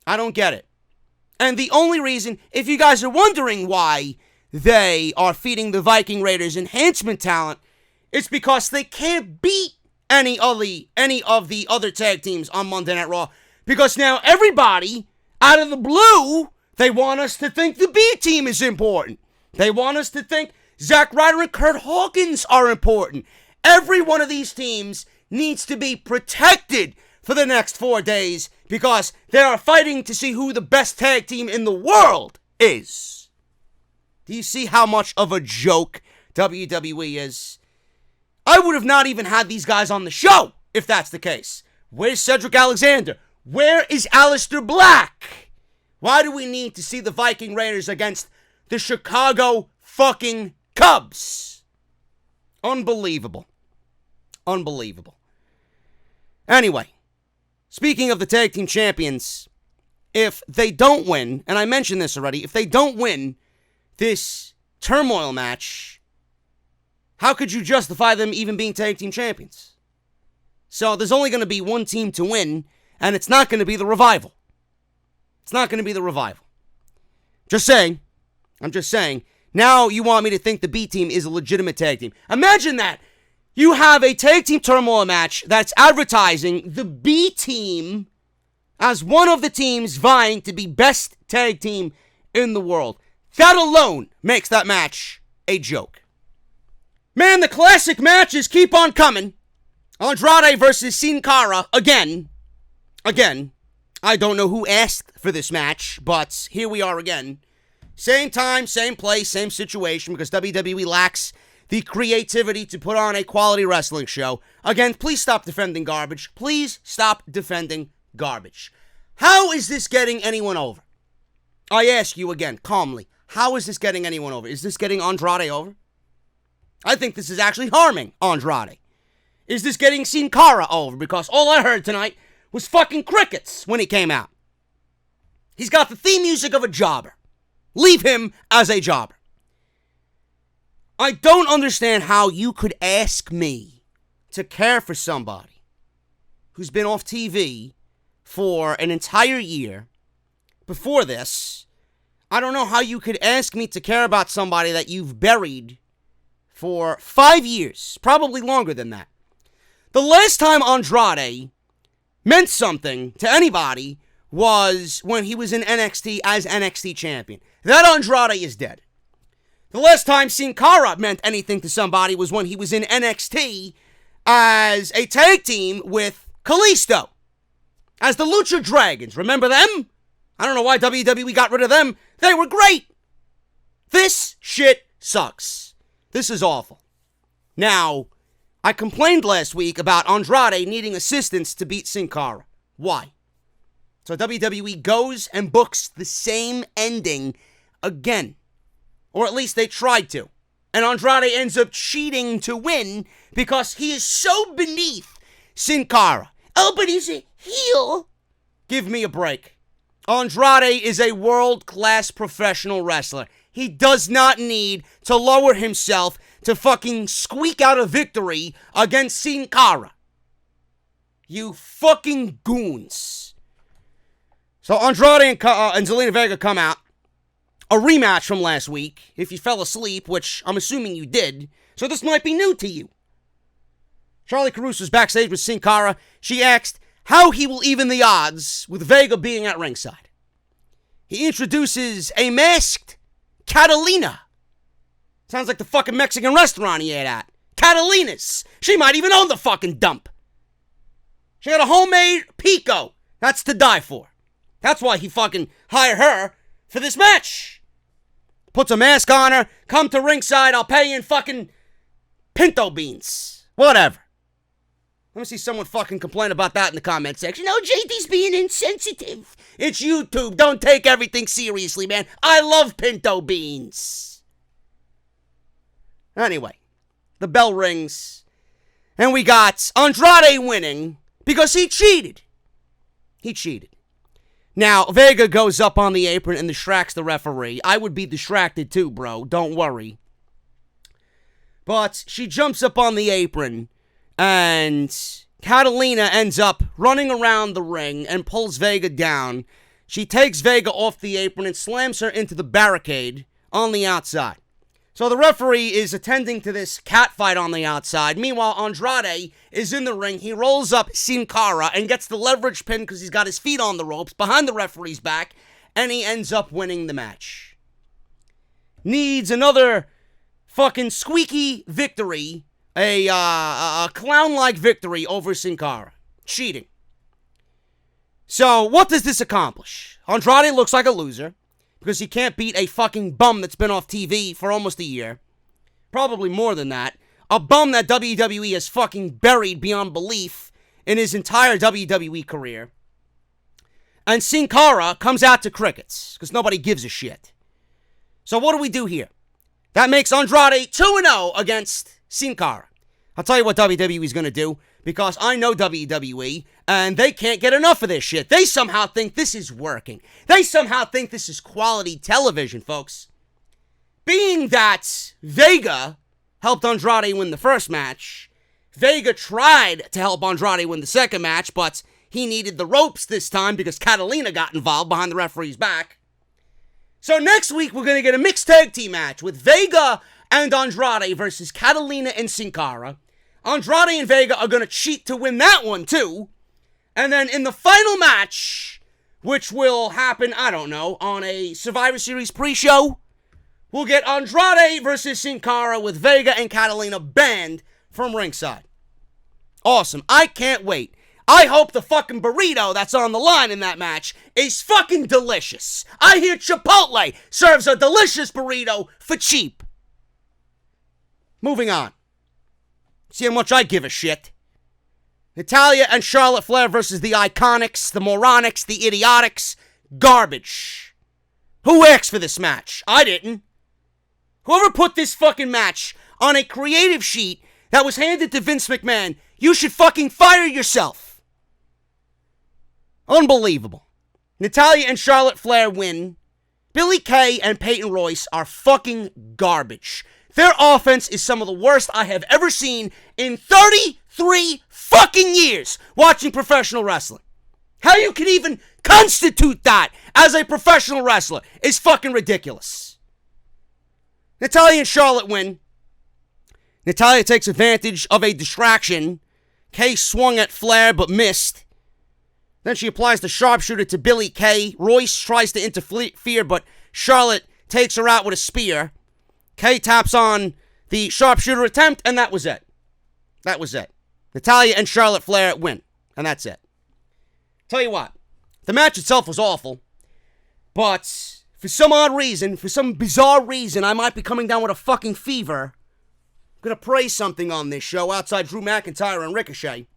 I don't get it. And the only reason, if you guys are wondering why they are feeding the Viking Raiders enhancement talent, it's because they can't beat any of the other tag teams on Monday Night Raw. Because now everybody, out of the blue, they want us to think the B team is important. They want us to think Zack Ryder and Kurt Hawkins are important. Every one of these teams needs to be protected for the next 4 days because they are fighting to see who the best tag team in the world is. Do you see how much of a joke WWE is? I would have not even had these guys on the show if that's the case. Where's Cedric Alexander? Where is Aleister Black? Why do we need to see the Viking Raiders against the Chicago fucking Cubs? Unbelievable. Unbelievable. Anyway, speaking of the tag team champions, if they don't win, and I mentioned this already, if they don't win this turmoil match, how could you justify them even being tag team champions? So there's only going to be one team to win, and it's not going to be the Revival. It's not going to be the Revival. Just saying. I'm just saying. Now you want me to think the B team is a legitimate tag team. Imagine that. You have a tag team turmoil match that's advertising the B team as one of the teams vying to be best tag team in the world. That alone makes that match a joke. Man, the classic matches keep on coming. Andrade versus Sin Cara again. I don't know who asked for this match, but here we are again. Same time, same place, same situation, because WWE lacks the creativity to put on a quality wrestling show. Again, please stop defending garbage. Please stop defending garbage. How is this getting anyone over? I ask you again, calmly, how is this getting anyone over? Is this getting Andrade over? I think this is actually harming Andrade. Is this getting Cara over? Because all I heard tonight was fucking crickets when he came out. He's got the theme music of a jobber. Leave him as a jobber. I don't understand how you could ask me to care for somebody who's been off TV for an entire year before this. I don't know how you could ask me to care about somebody that you've buried for 5 years, probably longer than that. The last time Andrade meant something to anybody was when he was in NXT as NXT champion. That Andrade is dead. The last time Cara meant anything to somebody was when he was in NXT as a tag team with Kalisto. As the Lucha Dragons. Remember them? I don't know why WWE got rid of them. They were great. This shit sucks. This is awful. Now, I complained last week about Andrade needing assistance to beat Cara. Why? So WWE goes and books the same ending again. Or at least they tried to. And Andrade ends up cheating to win because he is so beneath Cara. Oh, but he's a heel. Give me a break. Andrade is a world-class professional wrestler. He does not need to lower himself to fucking squeak out a victory against Cara. You fucking goons. So Andrade and Zelina Vega come out. A rematch from last week, if you fell asleep, which I'm assuming you did, so this might be new to you. Charlie Caruso's backstage with Cara. She asked how he will even the odds with Vega being at ringside. He introduces a masked Catalina. Sounds like the fucking Mexican restaurant he ate at. Catalina's. She might even own the fucking dump. She got a homemade pico. That's to die for. That's why he fucking hired her for this match. Puts a mask on her, come to ringside, I'll pay you in fucking pinto beans. Whatever. Let me see someone fucking complain about that in the comment section. No, JD's being insensitive. It's YouTube. Don't take everything seriously, man. I love pinto beans. Anyway, the bell rings, and we got Andrade winning because he cheated. He cheated. Now, Vega goes up on the apron and distracts the referee. I would be distracted too, bro. Don't worry. But she jumps up on the apron, and Catalina ends up running around the ring and pulls Vega down. She takes Vega off the apron and slams her into the barricade on the outside. So the referee is attending to this catfight on the outside. Meanwhile, Andrade is in the ring. He rolls up Cara and gets the leverage pin because he's got his feet on the ropes behind the referee's back, and he ends up winning the match. Needs another fucking squeaky victory, a clown-like victory over Cara. Cheating. So what does this accomplish? Andrade looks like a loser, because he can't beat a fucking bum that's been off TV for almost a year. Probably more than that. A bum that WWE has fucking buried beyond belief in his entire WWE career. And Cara comes out to crickets, because nobody gives a shit. So what do we do here? That makes Andrade 2-0 against Cara. I'll tell you what WWE is going to do, because I know WWE, and they can't get enough of this shit. They somehow think this is working. They somehow think this is quality television, folks. Being that Vega helped Andrade win the first match, Vega tried to help Andrade win the second match, but he needed the ropes this time because Catalina got involved behind the referee's back. So next week, we're going to get a mixed tag team match with Vega and Andrade versus Catalina and Cara. Andrade and Vega are going to cheat to win that one, too. And then in the final match, which will happen, I don't know, on a Survivor Series pre-show, we'll get Andrade versus Cara with Vega and Catalina banned from ringside. Awesome. I can't wait. I hope the fucking burrito that's on the line in that match is fucking delicious. I hear Chipotle serves a delicious burrito for cheap. Moving on. See how much I give a shit. Natalya and Charlotte Flair versus the Iconics, the Moronics, the Idiotics. Garbage. Who asked for this match? I didn't. Whoever put this fucking match on a creative sheet that was handed to Vince McMahon, you should fucking fire yourself. Unbelievable. Natalya and Charlotte Flair win. Billie Kay and Peyton Royce are fucking garbage. Their offense is some of the worst I have ever seen in 33 fucking years watching professional wrestling. How you can even constitute that as a professional wrestler is fucking ridiculous. Natalya and Charlotte win. Natalya takes advantage of a distraction. Kay swung at Flair but missed. Then she applies the sharpshooter to Billie Kay. Royce tries to interfere, but Charlotte takes her out with a spear. Kay taps on the sharpshooter attempt, and that was it. That was it. Natalya and Charlotte Flair win, and that's it. Tell you what, the match itself was awful, but for some odd reason, for some bizarre reason, I might be coming down with a fucking fever. I'm gonna praise something on this show outside Drew McIntyre and Ricochet.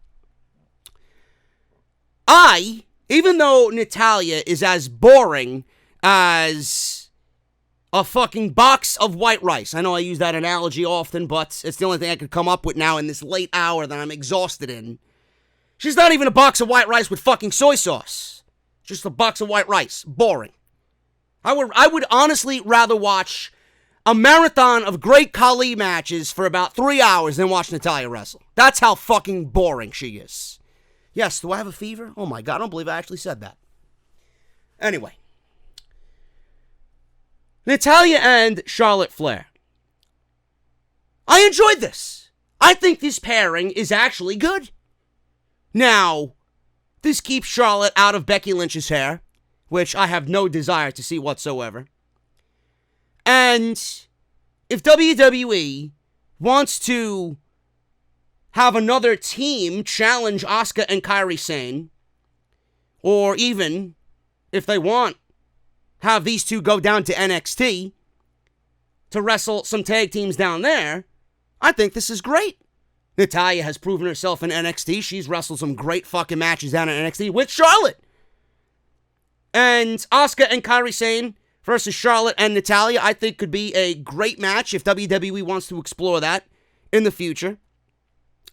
Even though Natalya is as boring as a fucking box of white rice. I know I use that analogy often, but it's the only thing I could come up with now in this late hour that I'm exhausted in. She's not even a box of white rice with fucking soy sauce. Just a box of white rice. Boring. I would honestly rather watch a marathon of great Khali matches for about 3 hours than watch Natalya wrestle. That's how fucking boring she is. Yes, do I have a fever? Oh my God, I don't believe I actually said that. Anyway. Natalya and Charlotte Flair. I enjoyed this. I think this pairing is actually good. Now, this keeps Charlotte out of Becky Lynch's hair, which I have no desire to see whatsoever. And if WWE wants to have another team challenge Asuka and Kairi Sane, or even, if they want, have these two go down to NXT to wrestle some tag teams down there, I think this is great. Natalya has proven herself in NXT. She's wrestled some great fucking matches down in NXT with Charlotte. And Asuka and Kairi Sane versus Charlotte and Natalya, I think could be a great match if WWE wants to explore that in the future.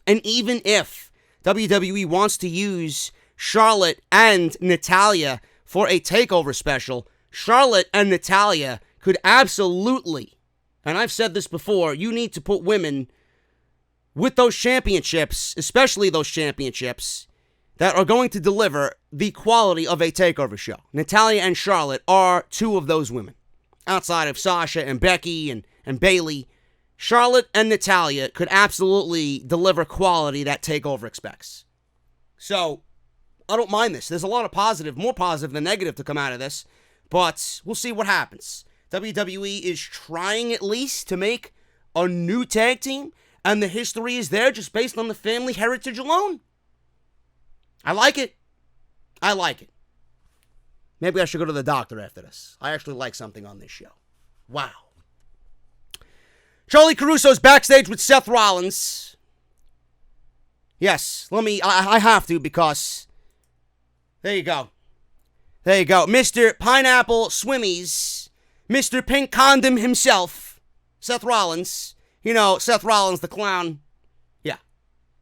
And even if WWE wants to use Charlotte and Natalya for a takeover special, Charlotte and Natalya could absolutely, and I've said this before, you need to put women with those championships, especially those championships, that are going to deliver the quality of a takeover show. Natalya and Charlotte are two of those women. Outside of Sasha and Becky and Bayley, Charlotte and Natalya could absolutely deliver quality that takeover expects. So, I don't mind this. There's a lot of positive, more positive than negative to come out of this, but we'll see what happens. WWE is trying at least to make a new tag team, and the history is there just based on the family heritage alone. I like it. I like it. Maybe I should go to the doctor after this. I actually like something on this show. Wow. Charlie Caruso's backstage with Seth Rollins. Yes, I have to because, there you go. There you go. Mr. Pineapple Swimmies, Mr. Pink Condom himself, Seth Rollins. You know, Seth Rollins, the clown. Yeah.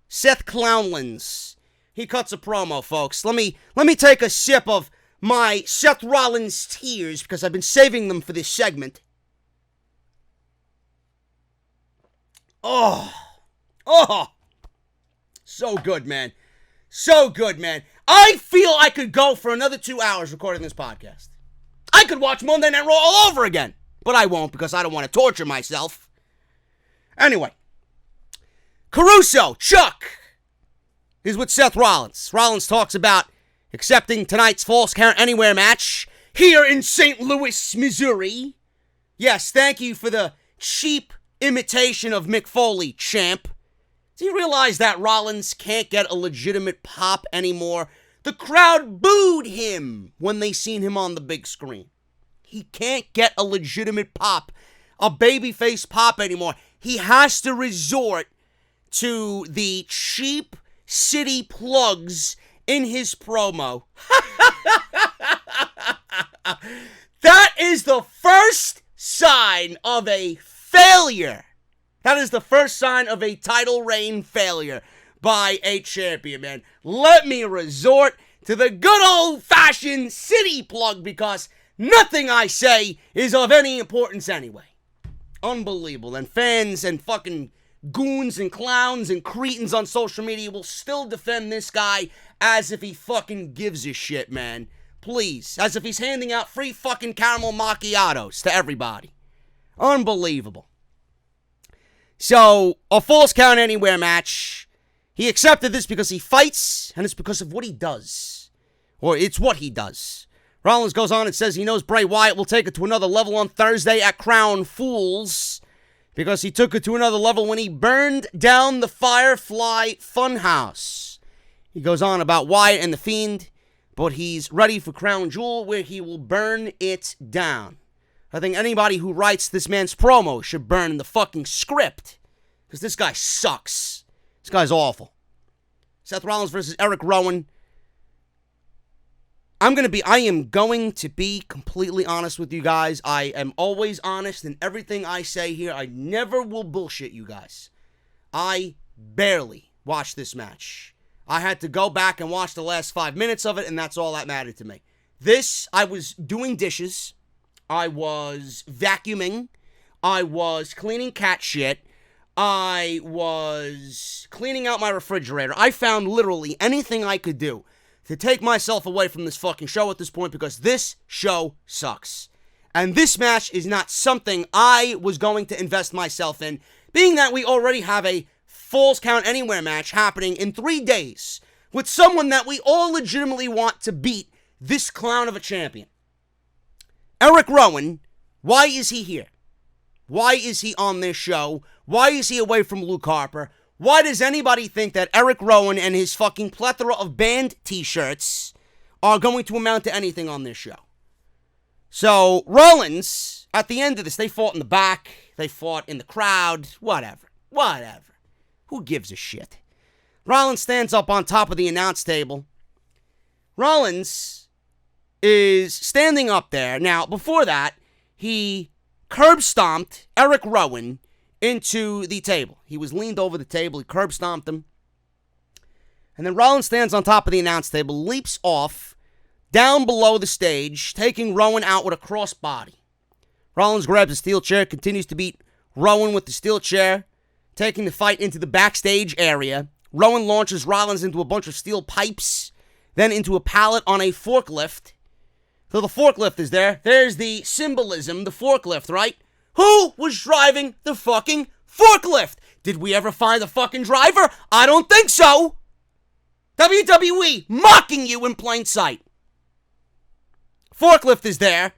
Seth Clownlins. He cuts a promo, folks. Let me take a sip of my Seth Rollins tears because I've been saving them for this segment. Oh. So good, man. So good, man. I feel I could go for another 2 hours recording this podcast. I could watch Monday Night Raw all over again, but I won't because I don't want to torture myself. Anyway, Caruso, Chuck, is with Seth Rollins. Rollins talks about accepting tonight's Falls Count Anywhere match here in St. Louis, Missouri. Yes, thank you for the cheap imitation of Mick Foley, champ. Does he realize that Rollins can't get a legitimate pop anymore? The crowd booed him when they seen him on the big screen. He can't get a legitimate pop, a babyface pop anymore. He has to resort to the cheap city plugs in his promo. That is the first sign of a failure. That is the first sign of a title reign failure by a champion, man. Let me resort to the good old-fashioned city plug because nothing I say is of any importance anyway. Unbelievable. And fans and fucking goons and clowns and cretins on social media will still defend this guy as if he fucking gives a shit, man. Please. As if he's handing out free fucking caramel macchiatos to everybody. Unbelievable. So, a Falls Count Anywhere match. He accepted this because he fights, and it's because of what he does. Or it's what he does. Rollins goes on and says he knows Bray Wyatt will take it to another level on Thursday at Crown Fools, because he took it to another level when he burned down the Firefly Funhouse. He goes on about Wyatt and The Fiend, but he's ready for Crown Jewel, where he will burn it down. I think anybody who writes this man's promo should burn the fucking script, because this guy sucks. This guy's awful. Seth Rollins versus Eric Rowan. I am going to be completely honest with you guys. I am always honest in everything I say here. I never will bullshit you guys. I barely watched this match. I had to go back and watch the last 5 minutes of it, and that's all that mattered to me. I was doing dishes. I was vacuuming. I was cleaning cat shit. I was cleaning out my refrigerator. I found literally anything I could do to take myself away from this fucking show at this point because this show sucks. And this match is not something I was going to invest myself in, being that we already have a Falls Count Anywhere match happening in 3 days with someone that we all legitimately want to beat this clown of a champion. Eric Rowan, why is he here? Why is he on this show? Why is he away from Luke Harper? Why does anybody think that Eric Rowan and his fucking plethora of band t-shirts are going to amount to anything on this show? So, Rollins, at the end of this, they fought in the back, they fought in the crowd, whatever. Who gives a shit? Rollins stands up on top of the announce table. Rollins is standing up there. Now, before that, he curb stomped Eric Rowan into the table. He was leaned over the table. He curb stomped him. And then Rollins stands on top of the announce table, leaps off down below the stage, taking Rowan out with a crossbody. Rollins grabs a steel chair, continues to beat Rowan with the steel chair, taking the fight into the backstage area. Rowan launches Rollins into a bunch of steel pipes, then into a pallet on a forklift. So the forklift is there. There's the symbolism, the forklift, right? Who was driving the fucking forklift? Did we ever find the fucking driver? I don't think so. WWE mocking you in plain sight. Forklift is there.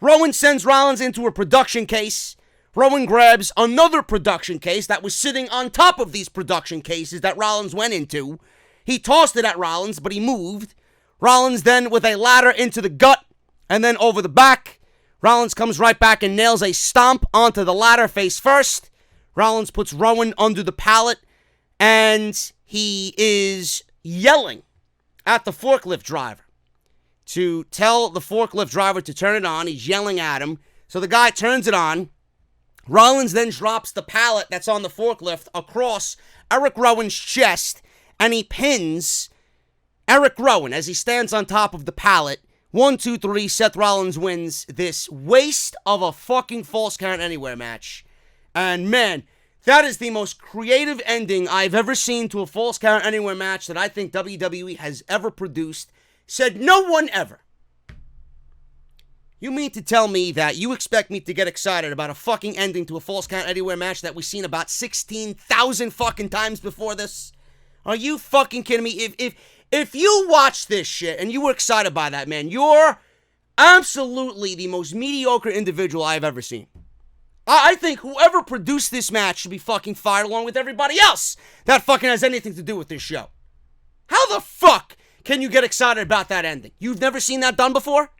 Rowan sends Rollins into a production case. Rowan grabs another production case that was sitting on top of these production cases that Rollins went into. He tossed it at Rollins, but he moved. Rollins then with a ladder into the gut and then over the back. Rollins comes right back and nails a stomp onto the ladder face first. Rollins puts Rowan under the pallet and he is yelling at the forklift driver to tell the forklift driver to turn it on. He's yelling at him. So the guy turns it on. Rollins then drops the pallet that's on the forklift across Eric Rowan's chest and he pins Eric Rowan as he stands on top of the pallet. 1, 2, 3, Seth Rollins wins this waste of a fucking Falls Count Anywhere match. And man, that is the most creative ending I've ever seen to a Falls Count Anywhere match that I think WWE has ever produced. Said no one ever. You mean to tell me that you expect me to get excited about a fucking ending to a Falls Count Anywhere match that we've seen about 16,000 fucking times before this? Are you fucking kidding me? If you watch this shit and you were excited by that, man, you're absolutely the most mediocre individual I've ever seen. I think whoever produced this match should be fucking fired along with everybody else that fucking has anything to do with this show. How the fuck can you get excited about that ending? You've never seen that done before?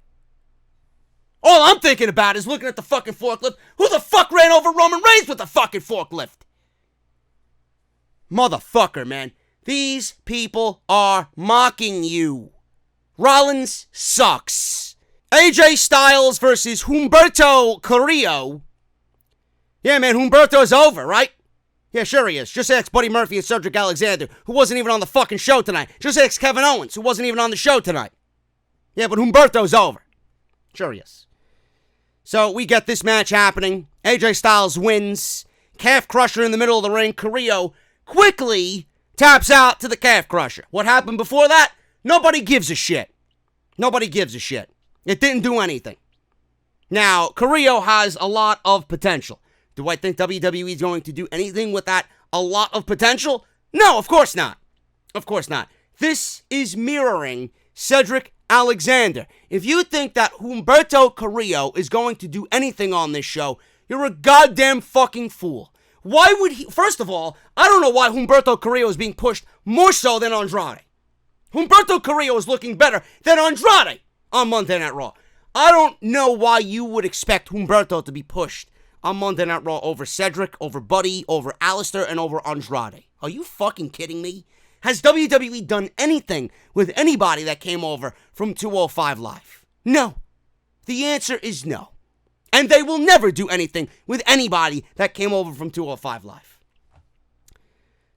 All I'm thinking about is looking at the fucking forklift. Who the fuck ran over Roman Reigns with the fucking forklift? Motherfucker, man. These people are mocking you. Rollins sucks. AJ Styles versus Humerto Carrillo. Yeah, man, Humberto's over, right? Yeah, sure he is. Just ask Buddy Murphy and Cedric Alexander, who wasn't even on the fucking show tonight. Just ask Kevin Owens, who wasn't even on the show tonight. Yeah, but Humberto's over. Sure he is. So we get this match happening. AJ Styles wins. Calf crusher in the middle of the ring. Carrillo quickly taps out to the calf crusher. What happened before that? Nobody gives a shit. Nobody gives a shit. It didn't do anything. Now, Carrillo has a lot of potential. Do I think WWE is going to do anything with that a lot of potential? No, of course not. Of course not. This is mirroring Cedric Alexander. If you think that Humerto Carrillo is going to do anything on this show, you're a goddamn fucking fool. Why would he? First of all, I don't know why Humerto Carrillo is being pushed more so than Andrade. Humerto Carrillo is looking better than Andrade on Monday Night Raw. I don't know why you would expect Humerto to be pushed on Monday Night Raw over Cedric, over Buddy, over Alistair, and over Andrade. Are you fucking kidding me? Has WWE done anything with anybody that came over from 205 Live? No. The answer is no. And they will never do anything with anybody that came over from 205 Live.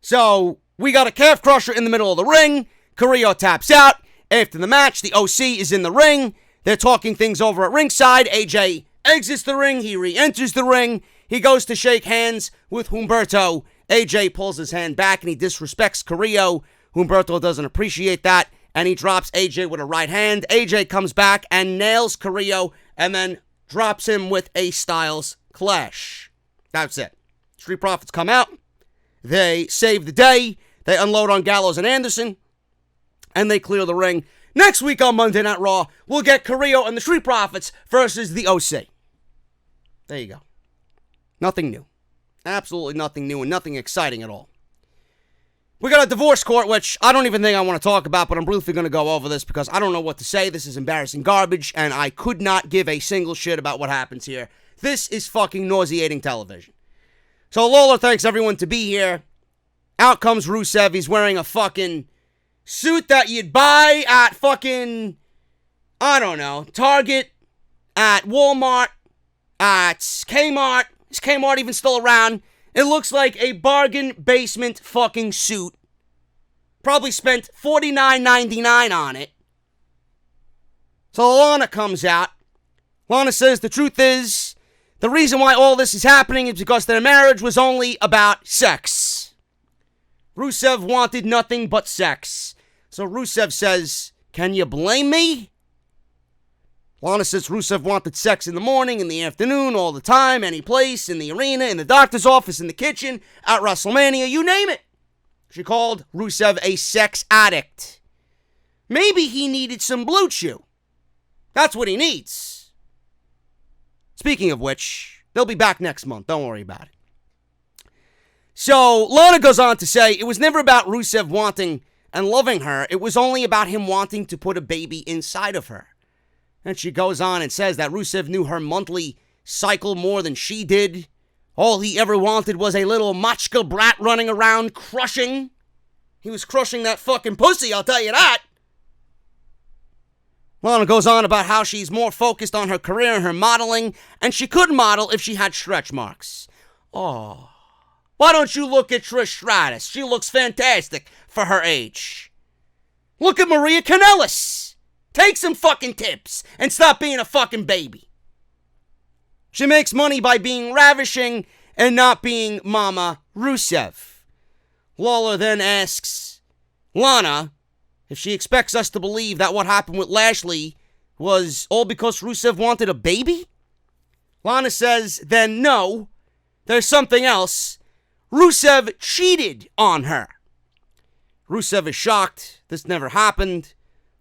So, we got a calf crusher in the middle of the ring. Carrillo taps out. After the match, the OC is in the ring. They're talking things over at ringside. AJ exits the ring. He re-enters the ring. He goes to shake hands with Humerto. AJ pulls his hand back and he disrespects Carrillo. Humerto doesn't appreciate that, and he drops AJ with a right hand. AJ comes back and nails Carrillo and then drops him with a Styles Clash. That's it. Street Profits come out. They save the day. They unload on Gallows and Anderson, and they clear the ring. Next week on Monday Night Raw, we'll get Carrillo and the Street Profits versus the OC. There you go. Nothing new. Absolutely nothing new and nothing exciting at all. We got a divorce court, which I don't even think I want to talk about, but I'm briefly going to go over this because I don't know what to say. This is embarrassing garbage, and I could not give a single shit about what happens here. This is fucking nauseating television. So Lawler thanks everyone to be here. Out comes Rusev. He's wearing a fucking suit that you'd buy at fucking, I don't know, Target, at Walmart, at Kmart. Is Kmart even still around? It looks like a bargain basement fucking suit. Probably spent $49.99 on it. So Lana comes out. Lana says the truth is, the reason why all this is happening is because their marriage was only about sex. Rusev wanted nothing but sex. So Rusev says, can you blame me? Lana says Rusev wanted sex in the morning, in the afternoon, all the time, any place, in the arena, in the doctor's office, in the kitchen, at WrestleMania, you name it. She called Rusev a sex addict. Maybe he needed some Blue Chew. That's what he needs. Speaking of which, they'll be back next month. Don't worry about it. So Lana goes on to say it was never about Rusev wanting and loving her. It was only about him wanting to put a baby inside of her. And she goes on and says that Rusev knew her monthly cycle more than she did. All he ever wanted was a little machka brat running around crushing. He was crushing that fucking pussy, I'll tell you that. Lana goes on about how she's more focused on her career and her modeling, and she could model if she had stretch marks. Oh, why don't you look at Trish Stratus? She looks fantastic for her age. Look at Maria Kanellis. Take some fucking tips and stop being a fucking baby. She makes money by being ravishing and not being Mama Rusev. Lawler then asks Lana if she expects us to believe that what happened with Lashley was all because Rusev wanted a baby. Lana says, then no, there's something else. Rusev cheated on her. Rusev is shocked. This never happened.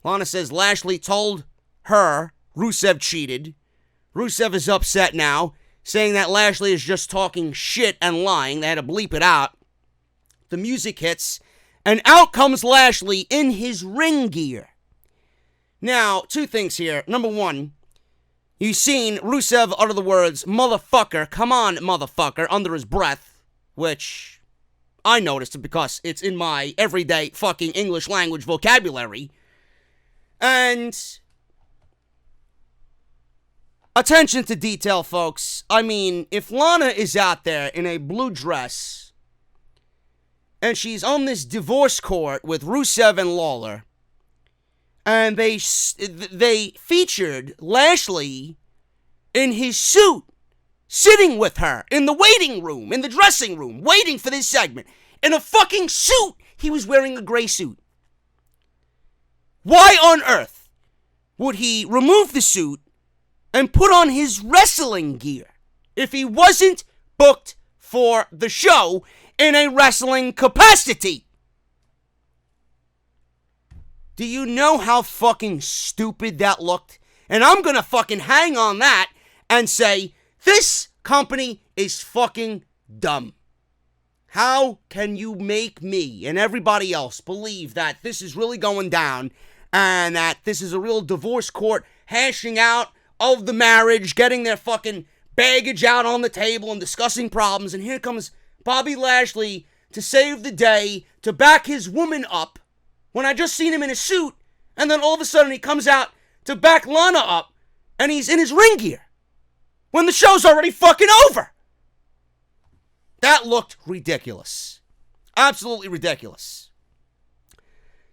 Lana says Lashley told her Rusev cheated. Rusev is upset now, saying that Lashley is just talking shit and lying. They had to bleep it out. The music hits, and out comes Lashley in his ring gear. Now, two things here. Number one, you've seen Rusev utter the words, motherfucker, come on, motherfucker, under his breath, which I noticed because it's in my everyday fucking English language vocabulary. And attention to detail, folks. I mean, if Lana is out there in a blue dress and she's on this divorce court with Rusev and Lawler, and they featured Lashley in his suit, sitting with her in the waiting room, in the dressing room, waiting for this segment, in a fucking suit. He was wearing a gray suit. Why on earth would he remove the suit and put on his wrestling gear if he wasn't booked for the show in a wrestling capacity? Do you know how fucking stupid that looked? And I'm gonna fucking hang on that and say, this company is fucking dumb. How can you make me and everybody else believe that this is really going down and that this is a real divorce court hashing out of the marriage, getting their fucking baggage out on the table and discussing problems, and here comes Bobby Lashley to save the day, to back his woman up, when I just seen him in a suit, and then all of a sudden he comes out to back Lana up, and he's in his ring gear, when the show's already fucking over. That looked ridiculous. Absolutely ridiculous.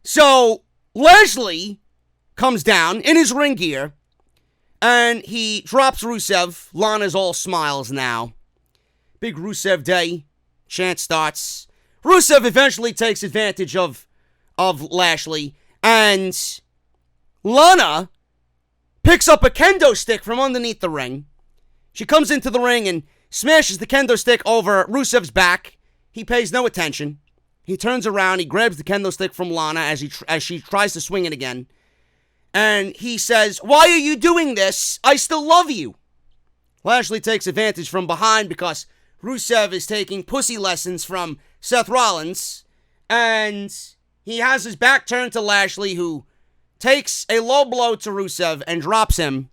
So, Lashley comes down in his ring gear, and he drops Rusev. Lana's all smiles now. Big Rusev Day. Chant starts. Rusev eventually takes advantage of Lashley, and Lana picks up a kendo stick from underneath the ring. She comes into the ring and smashes the kendo stick over Rusev's back. He pays no attention. He turns around, he grabs the kendo stick from Lana as she tries to swing it again. And he says, "Why are you doing this? I still love you." Lashley takes advantage from behind because Rusev is taking pussy lessons from Seth Rollins. And he has his back turned to Lashley, who takes a low blow to Rusev and drops him.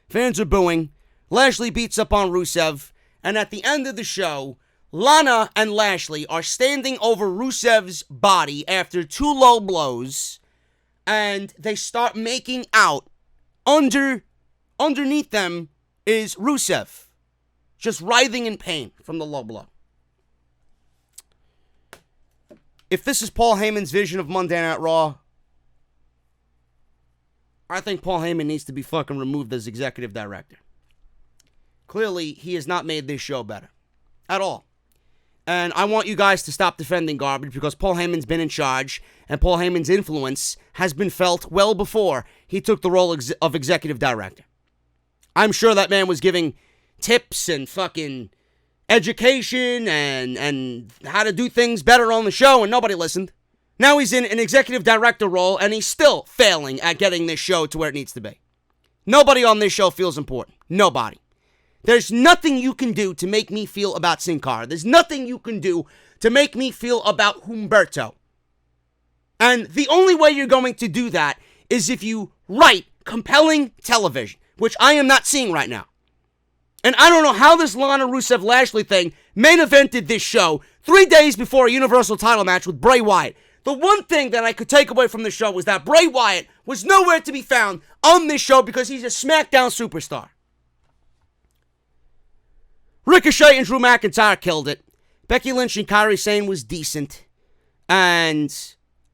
Fans are booing. Lashley beats up on Rusev. And at the end of the show, Lana and Lashley are standing over Rusev's body after 2 low blows, and they start making out. Underneath them is Rusev, just writhing in pain from the low blow. If this is Paul Heyman's vision of Monday Night Raw, I think Paul Heyman needs to be fucking removed as executive director. Clearly, he has not made this show better. At all. And I want you guys to stop defending garbage because Paul Heyman's been in charge, and Paul Heyman's influence has been felt well before he took the role of executive director. I'm sure that man was giving tips and fucking education and how to do things better on the show, and nobody listened. Now he's in an executive director role, and he's still failing at getting this show to where it needs to be. Nobody on this show feels important. Nobody. There's nothing you can do to make me feel about Sin Cara. There's nothing you can do to make me feel about Humerto. And the only way you're going to do that is if you write compelling television, which I am not seeing right now. And I don't know how this Lana Rusev Lashley thing main evented this show 3 days before a Universal title match with Bray Wyatt. The one thing that I could take away from the show was that Bray Wyatt was nowhere to be found on this show because he's a Smackdown superstar. Ricochet and Drew McIntyre killed it. Becky Lynch and Kairi Sane was decent. And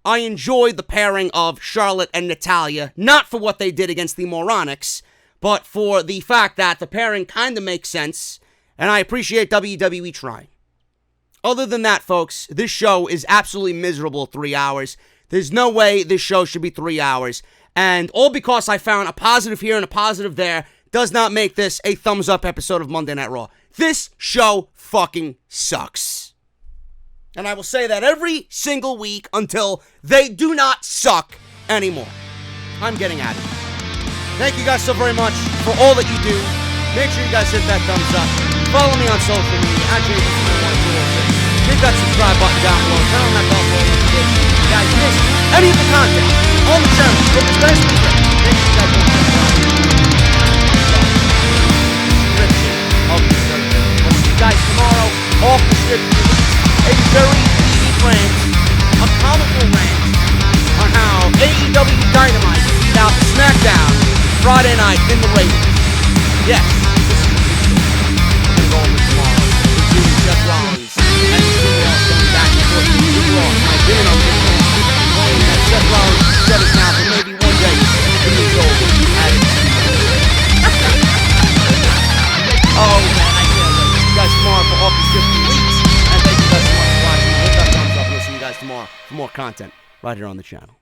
I enjoyed the pairing of Charlotte and Natalya, not for what they did against the Moronics, but for the fact that the pairing kind of makes sense, and I appreciate WWE trying. Other than that, folks, this show is absolutely miserable 3 hours. There's no way this show should be 3 hours. And all because I found a positive here and a positive there does not make this a thumbs up episode of Monday Night Raw. This show fucking sucks. And I will say that every single week until they do not suck anymore. I'm getting out of here. Thank you guys so very much for all that you do. Make sure you guys hit that thumbs up. Follow me on social media. Actually, hit that subscribe button down below. Turn on that bell for notifications. You guys miss any of the content on the channel from this past week. Make sure you guys go check it out. Of the script. We'll see you guys tomorrow off the script. A very deep rant, a comical rant on how AEW Dynamite beat out Smackdown Friday night in the ratings. Yes, this is we're going to go over tomorrow. We're doing Seth Rollins and the Ross going back and forth. The Ross might win on this one. Claiming that Seth Rollins is set us now for maybe one day to move over at it. Oh man, I can't wait. See you guys tomorrow for Off the Script Weeks. And thank you guys so much for watching. Hit that thumbs up. We'll see you guys tomorrow for more content right here on the channel.